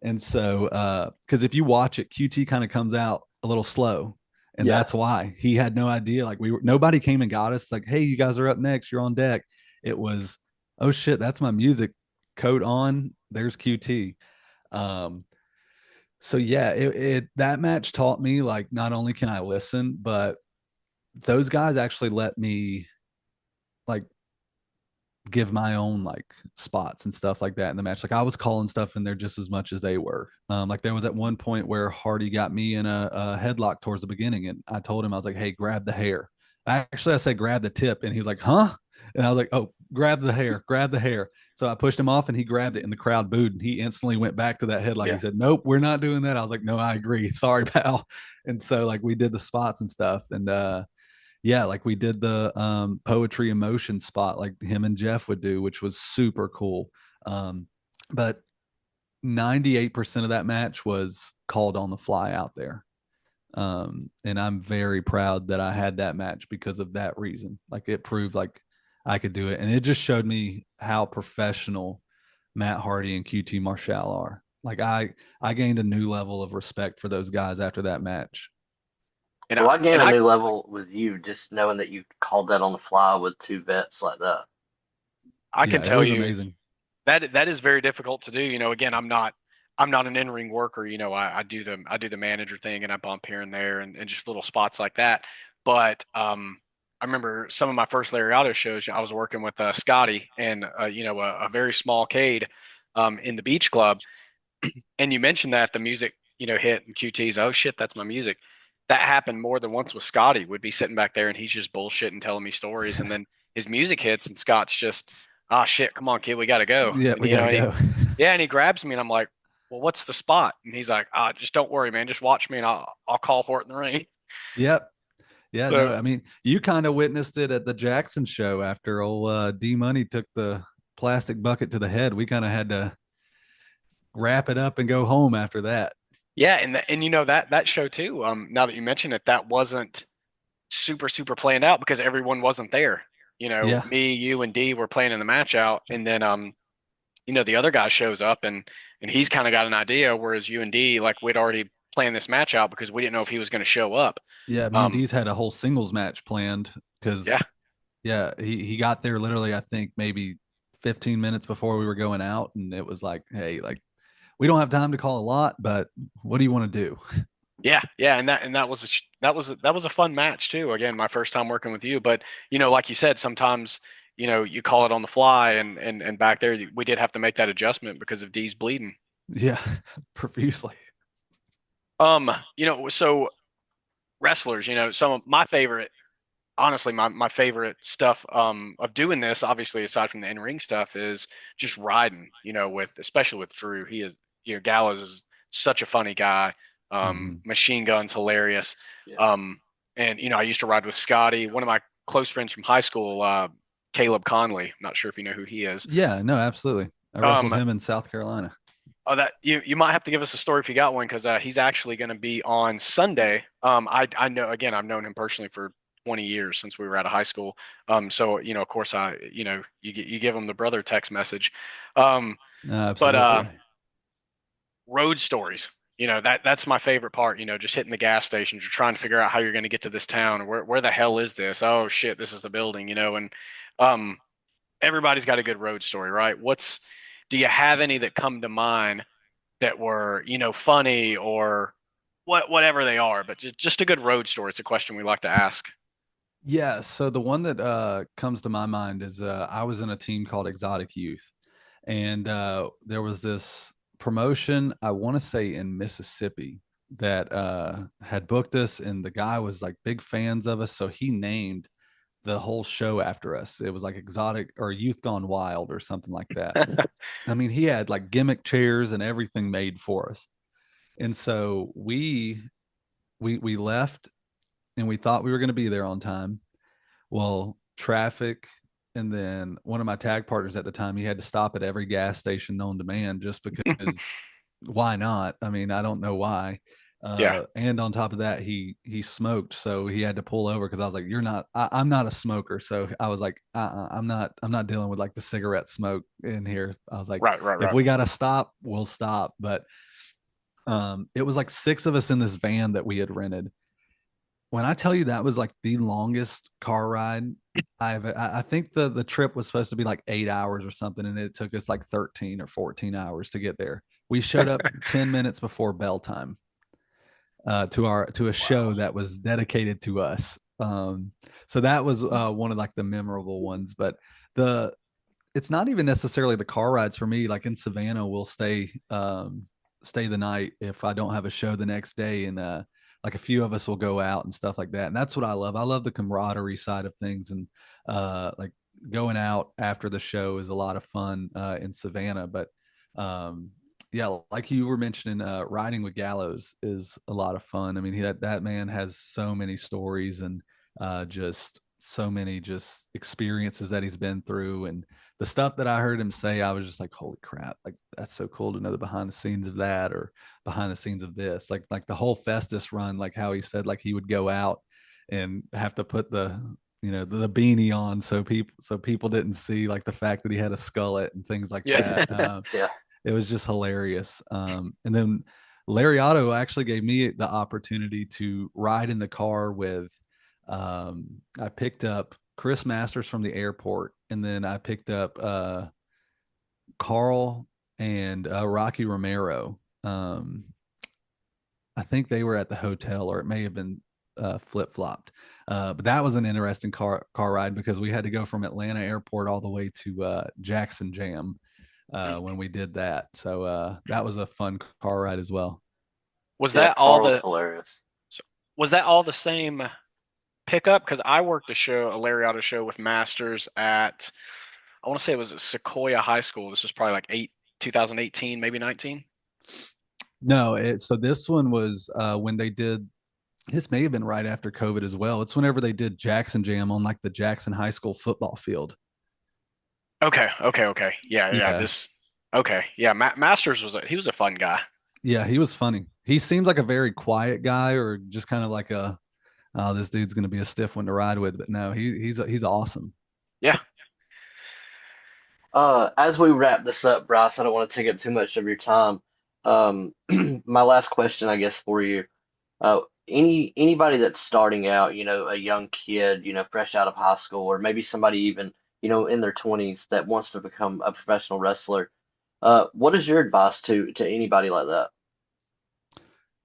And so because if you watch it, QT kind of comes out a little slow. And Yeah. that's why he had no idea. Like nobody came and got us like, hey, you guys are up next, you're on deck. It was, oh shit, that's my music. Coat on, there's QT. So yeah, that match taught me like not only can I listen, but those guys actually let me like give my own like spots and stuff like that in the match. Like I was calling stuff in there just as much as they were. Like there was at one point where Hardy got me in a headlock towards the beginning, and I told him, I was like, hey, grab the hair. I said grab the tip, and he was like, huh? And I was like, oh, grab the hair, grab the hair. So I pushed him off and he grabbed it, and the crowd booed, and he instantly went back to that headlock. Yeah. He said, nope, we're not doing that. I was like, no, I agree. Sorry, pal. And so like we did the spots and stuff. And yeah, like we did the poetry emotion spot like him and Jeff would do, which was super cool. But 98% of that match was called on the fly out there. And I'm very proud that I had that match because of that reason. Like it proved like I could do it. And it just showed me how professional Matt Hardy and QT Marshall are. Like I gained a new level of respect for those guys after that match. And Well, I gained a I new level with you just knowing that you called that on the fly with two vets like that. I can Yeah, it tell was you amazing. that is very difficult to do. Again, I'm not an in-ring worker. I do the manager thing and I bump here and there and just little spots like that. But I remember some of my first Lariato shows. I was working with Scotty and a very small Cade in the beach club. And you mentioned that the music hit and QT's, oh shit, that's my music. That happened more than once with Scotty. Would be sitting back there and he's just bullshitting, telling me stories, and then his music hits and Scott's just, ah shit, come on kid, we gotta go. Yeah, And we gotta and he go. yeah, and he grabs me and I'm like, well, what's the spot? And he's like, just don't worry, man, just watch me and I'll call for it in the ring. Yep. Yeah, no, So I mean, you kind of witnessed it at the Jackson show after old D Money took the plastic bucket to the head. We kind of had to wrap it up and go home after that. yeah, and that show too. Now that you mention it, that wasn't super super planned out because everyone wasn't there. Yeah. Me, you, and D were planning the match out, and then the other guy shows up and he's kind of got an idea, whereas you and D, like, we'd already planned this match out because we didn't know if he was going to show up. Yeah, me and Um, D's had a whole singles match planned yeah, because yeah, he got there literally, I think maybe 15 minutes before we were going out, and it was like, hey, like we don't have time to call a lot, but what do you want to do? yeah, and that was that was a fun match too. Again, my first time working with you, but like you said, sometimes you call it on the fly, and back there we did have to make that adjustment because of D's bleeding. Yeah, profusely. So wrestlers, some of my favorite, honestly, my favorite stuff of doing this, obviously aside from the in-ring stuff, is just riding, especially with Drew. He is, Gallows is such a funny guy. Mm-hmm. Machine Gun's hilarious. Yeah. And I used to ride with Scotty, one of my close friends from high school, Caleb Conley. I'm not sure if you know who he is. Yeah, no, absolutely. I wrestled Um, him in South Carolina. Oh, that you might have to give us a story if you got one, because he's actually going to be on Sunday. I know, again, I've known him personally for 20 years since we were out of high school. So of course you give him the brother text message. But Absolutely. road stories, that's my favorite part. Just hitting the gas stations. You're trying to figure out how you're going to get to this town. Where the hell is this? Oh shit, this is the building. And um, everybody's got a good road story, right? Do you have any that come to mind that were, funny or whatever they are, but just a good road story? It's a question we like to ask. Yeah, so the one that comes to my mind is I was in a team called Exotic Youth, and there was this promotion, I want to say in Mississippi, that had booked us, and the guy was like big fans of us, so he named the whole show after us. It was like Exotic or Youth Gone Wild or something like that. I mean, he had like gimmick chairs and everything made for us. And so we left and we thought we were going to be there on time. Well, traffic, and then one of my tag partners at the time, he had to stop at every gas station known to man just because why not? I mean, I don't know why. Yeah. And on top of that, he smoked, so he had to pull over because I was like, "You're not. I'm not a smoker." So I was like, I'm not dealing with like the cigarette smoke in here." I was like, Right, right, "If right. we gotta stop, we'll stop." But it was like 6 of us in this van that we had rented. When I tell you that was like the longest car ride I think the trip was supposed to be like 8 hours or something, and it took us like 13 or 14 hours to get there. We showed up 10 minutes before bell time to a show that was dedicated to us. So that was one of like the memorable ones. But the it's not even necessarily the car rides for me. Like in Savannah, we'll stay the night if I don't have a show the next day, and like a few of us will go out and stuff like that. And that's what I love. I love the camaraderie side of things, and like going out after the show is a lot of fun in Savannah. But yeah, like you were mentioning, riding with Gallows is a lot of fun. I mean, that man has so many stories and just so many just experiences that he's been through, and the stuff that I heard him say, I was just like, holy crap, like that's so cool to know the behind the scenes of that, or behind the scenes of this, like the whole Festus run, like how he said like he would go out and have to put the beanie on so people didn't see like the fact that he had a skullet and things like Yeah. that. Yeah. It was just hilarious. And then Lariato actually gave me the opportunity to ride in the car with. I picked up Chris Masters from the airport, and then I picked up Carl and Rocky Romero. I think they were at the hotel, or it may have been flip flopped. But that was an interesting car ride because we had to go from Atlanta Airport all the way to Jackson Jam when we did that. So that was a fun car ride as well. Was Yeah, that all Carl's the hilarious. was that all the same pickup? Because I worked a Lariato show with Masters at, I want to say it was at Sequoia High School. This was probably like 2018, maybe 19. No, so this one was when they did. This may have been right after COVID as well. It's whenever they did Jackson Jam on like the Jackson High School football field. Okay. Yeah. Yeah. Okay. Yeah. Masters he was a fun guy. Yeah, he was funny. He seems like a very quiet guy, or just kind of like a, oh, this dude's going to be a stiff one to ride with. But no, he's awesome. Yeah. As we wrap this up, Bryce, I don't want to take up too much of your time. My last question, I guess, for you. Anybody that's starting out, a young kid, fresh out of high school, or maybe somebody even, in their 20s that wants to become a professional wrestler, what is your advice to anybody like that?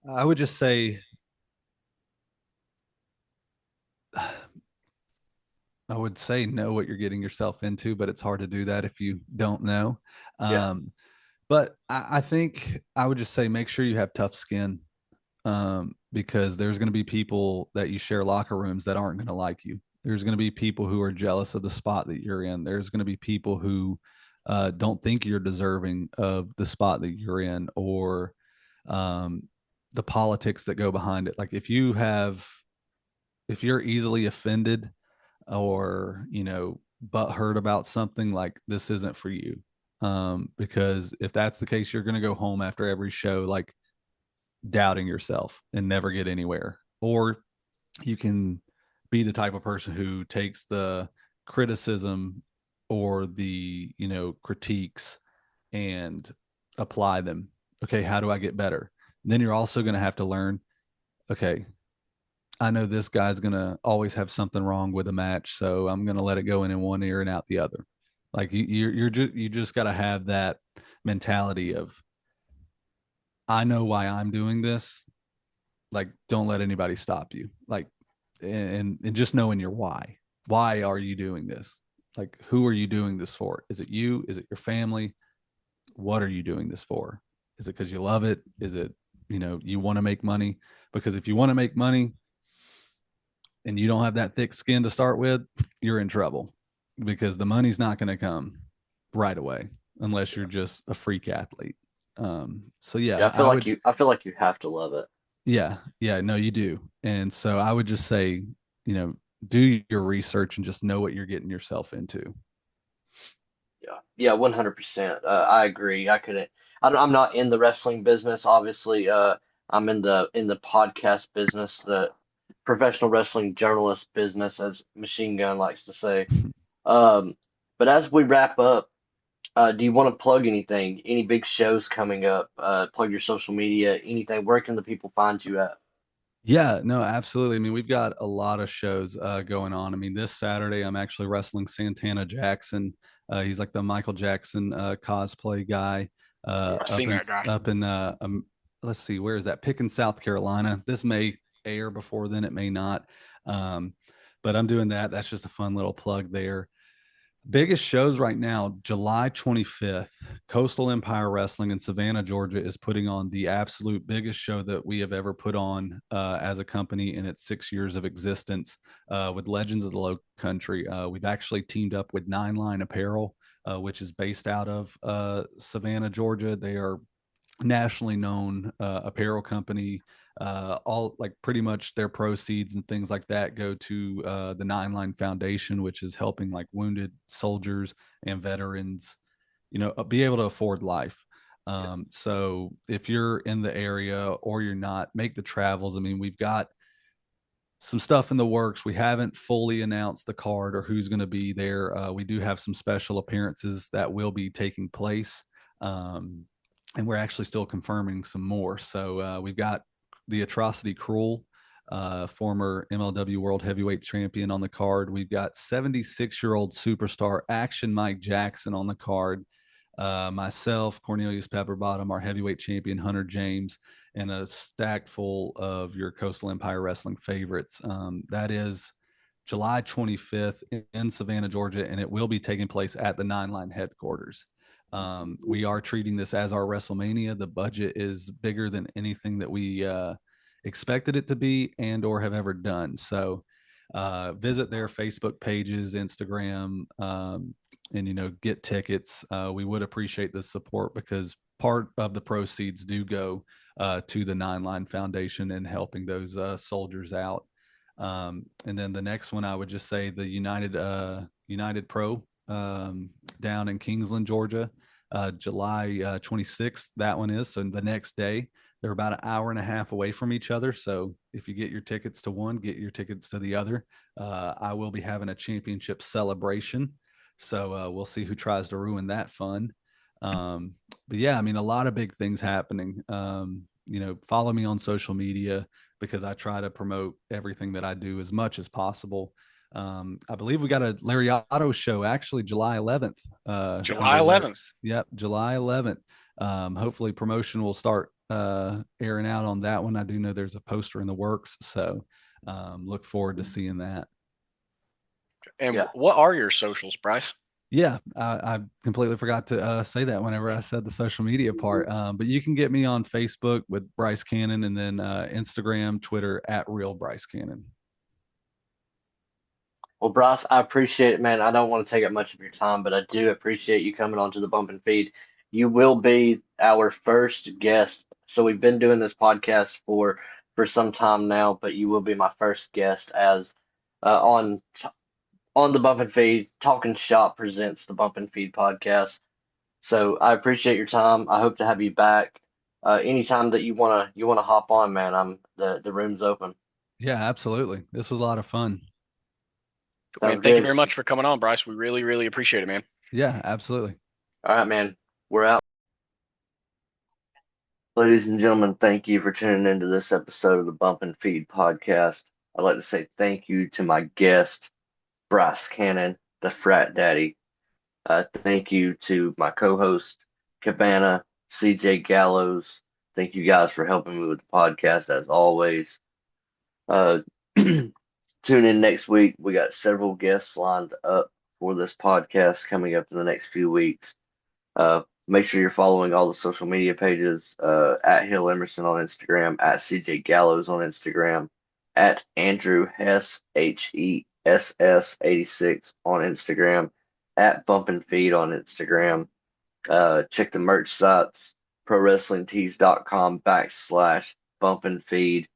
I would just say, know what you're getting yourself into, but it's hard to do that if you don't know. Yeah. But I think I would just say make sure you have tough skin, because there's going to be people that you share locker rooms that aren't going to like you. There's going to be people who are jealous of the spot that you're in. There's going to be people who don't think you're deserving of the spot that you're in, or the politics that go behind it. Like if you're easily offended, or butt hurt about something, like this isn't for you. Because if that's the case, you're going to go home after every show like doubting yourself and never get anywhere. Or you can be the type of person who takes the criticism or the critiques and apply them. Okay, how do I get better? And then you're also going to have to learn, okay, I know this guy's going to always have something wrong with a match, so I'm going to let it go in one ear and out the other. Like you just got to have that mentality of, I know why I'm doing this. Like, don't let anybody stop you. Like, and just knowing your why. Why are you doing this? Like, who are you doing this for? Is it you? Is it your family? What are you doing this for? Is it because you love it? Is it, you want to make money? Because if you want to make money and you don't have that thick skin to start with, you're in trouble, because the money's not going to come right away unless you're just a freak athlete. So yeah, I feel like you have to love it. Yeah, no, you do. And so I would just say, do your research and just know what you're getting yourself into. Yeah, 100%. I agree. I'm not in the wrestling business, obviously. I'm in the podcast business, the professional wrestling journalist business, as Machine Gun likes to say. Um, but as we wrap up, do you want to plug anything? Any big shows coming up? Plug your social media, anything. Where can the people find you at? Yeah, no, absolutely. I mean, we've got a lot of shows going on. I mean, this Saturday, I'm actually wrestling Santana Jackson. He's like the Michael Jackson cosplay guy. I've seen that guy. Up in, let's see, where is that? Pickens, South Carolina. This may air before then, it may not. But I'm doing that. That's just a fun little plug there. Biggest shows right now, July 25th, Coastal Empire Wrestling in Savannah, Georgia is putting on the absolute biggest show that we have ever put on as a company in its 6 years of existence, with Legends of the Low Country. We've actually teamed up with Nine Line Apparel, which is based out of Savannah, Georgia. They are nationally known apparel company. All like pretty much their proceeds and things like that go to the Nine Line Foundation, which is helping like wounded soldiers and veterans, be able to afford life. So if you're in the area or you're not, make the travels. I mean, we've got some stuff in the works. We haven't fully announced the card or who's going to be there. We do have some special appearances that will be taking place. and we're actually still confirming some more. So we've got the Atrocity Cruel, former MLW World Heavyweight Champion, on the card. We've got 76-year-old superstar Action Mike Jackson on the card. Myself, Cornelius Pepperbottom, our heavyweight champion Hunter James, and a stack full of your Coastal Empire Wrestling favorites. That is July 25th in Savannah, Georgia, and it will be taking place at the Nine Line headquarters. We are treating this as our WrestleMania. The budget is bigger than anything that we expected it to be and or have ever done. So visit their Facebook pages, Instagram, and get tickets. We would appreciate the support because part of the proceeds do go to the Nine Line Foundation and helping those soldiers out. And then the next one, I would just say the United Pro down in Kingsland, Georgia, July 26th. That one is. So the next day, they're about an hour and a half away from each other. So if you get your tickets to one, get your tickets to the other. I will be having a championship celebration. So we'll see who tries to ruin that fun. But yeah, I mean, a lot of big things happening. Follow me on social media because I try to promote everything that I do as much as possible. I believe we got a Lariato show actually July 11th. July 11th. Yep, July 11th. Hopefully promotion will start airing out on that one. I do know there's a poster in the works, so look forward to seeing that. And what are your socials, Bryce? Yeah, I completely forgot to say that whenever I said the social media part. But you can get me on Facebook with Bryce Cannon, and then Instagram, Twitter at Real Bryce Cannon. Well, Bryce, I appreciate it, man. I don't want to take up much of your time, but I do appreciate you coming on to the Bump and Feed. You will be our first guest. So we've been doing this podcast for some time now, but you will be my first guest as on the Bump and Feed. Talking Shop presents the Bump and Feed podcast. So I appreciate your time. I hope to have you back anytime that you wanna hop on, man. The room's open. Yeah, absolutely. This was a lot of fun. Man, thank you very much for coming on, Bryce. We really, really appreciate it, man. Yeah, absolutely. All right, man. We're out. Ladies and gentlemen, thank you for tuning into this episode of the Bump and Feed podcast. I'd like to say thank you to my guest, Bryce Cannon, the Frat Daddy. Thank you to my co-host, Cabana, CJ Gallows. Thank you guys for helping me with the podcast as always. Tune in next week. We got several guests lined up for this podcast coming up in the next few weeks. Make sure you're following all the social media pages, at Hill Emerson on Instagram, at CJ Gallows on Instagram, at Andrew Hess, HESS 86 on Instagram, at Bump and Feed on Instagram. Check the merch sites, prowrestlingtees.com/Bump and Feed.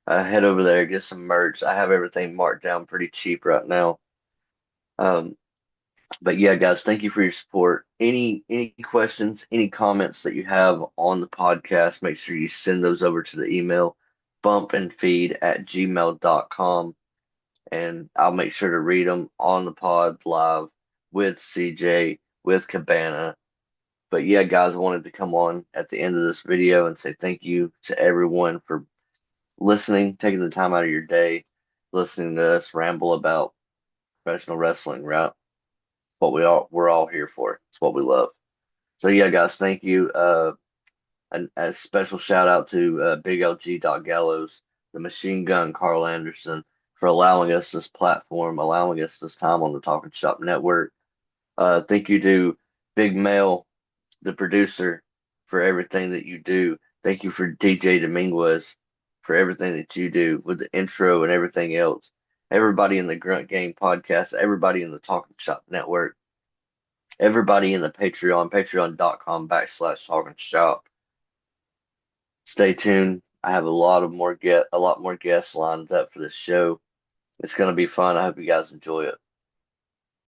Head over there, get some merch. I have everything marked down pretty cheap right now. But yeah, guys, thank you for your support. Any questions, any comments that you have on the podcast, make sure you send those over to the email bumpandfeed@gmail.com, and I'll make sure to read them on the pod live with CJ, with Cabana. But yeah, guys, I wanted to come on at the end of this video and say thank you to everyone for listening, taking the time out of your day, listening to us ramble about professional wrestling, right? What we're all here for. It's what we love. So yeah, guys, thank you. And a special shout out to Big LG Gallows, the Machine Gun Carl Anderson, for allowing us this platform, allowing us this time on the Talking Shop Network. Thank you to Big Mel, the producer, for everything that you do. Thank you for DJ Dominguez for everything that you do with the intro and everything else. Everybody in the Grunt Game podcast, everybody in the Talking Shop Network, everybody in the patreon.com/Talking Shop. Stay tuned. I have a lot more guests lined up for this show. It's going to be fun. I hope you guys enjoy it.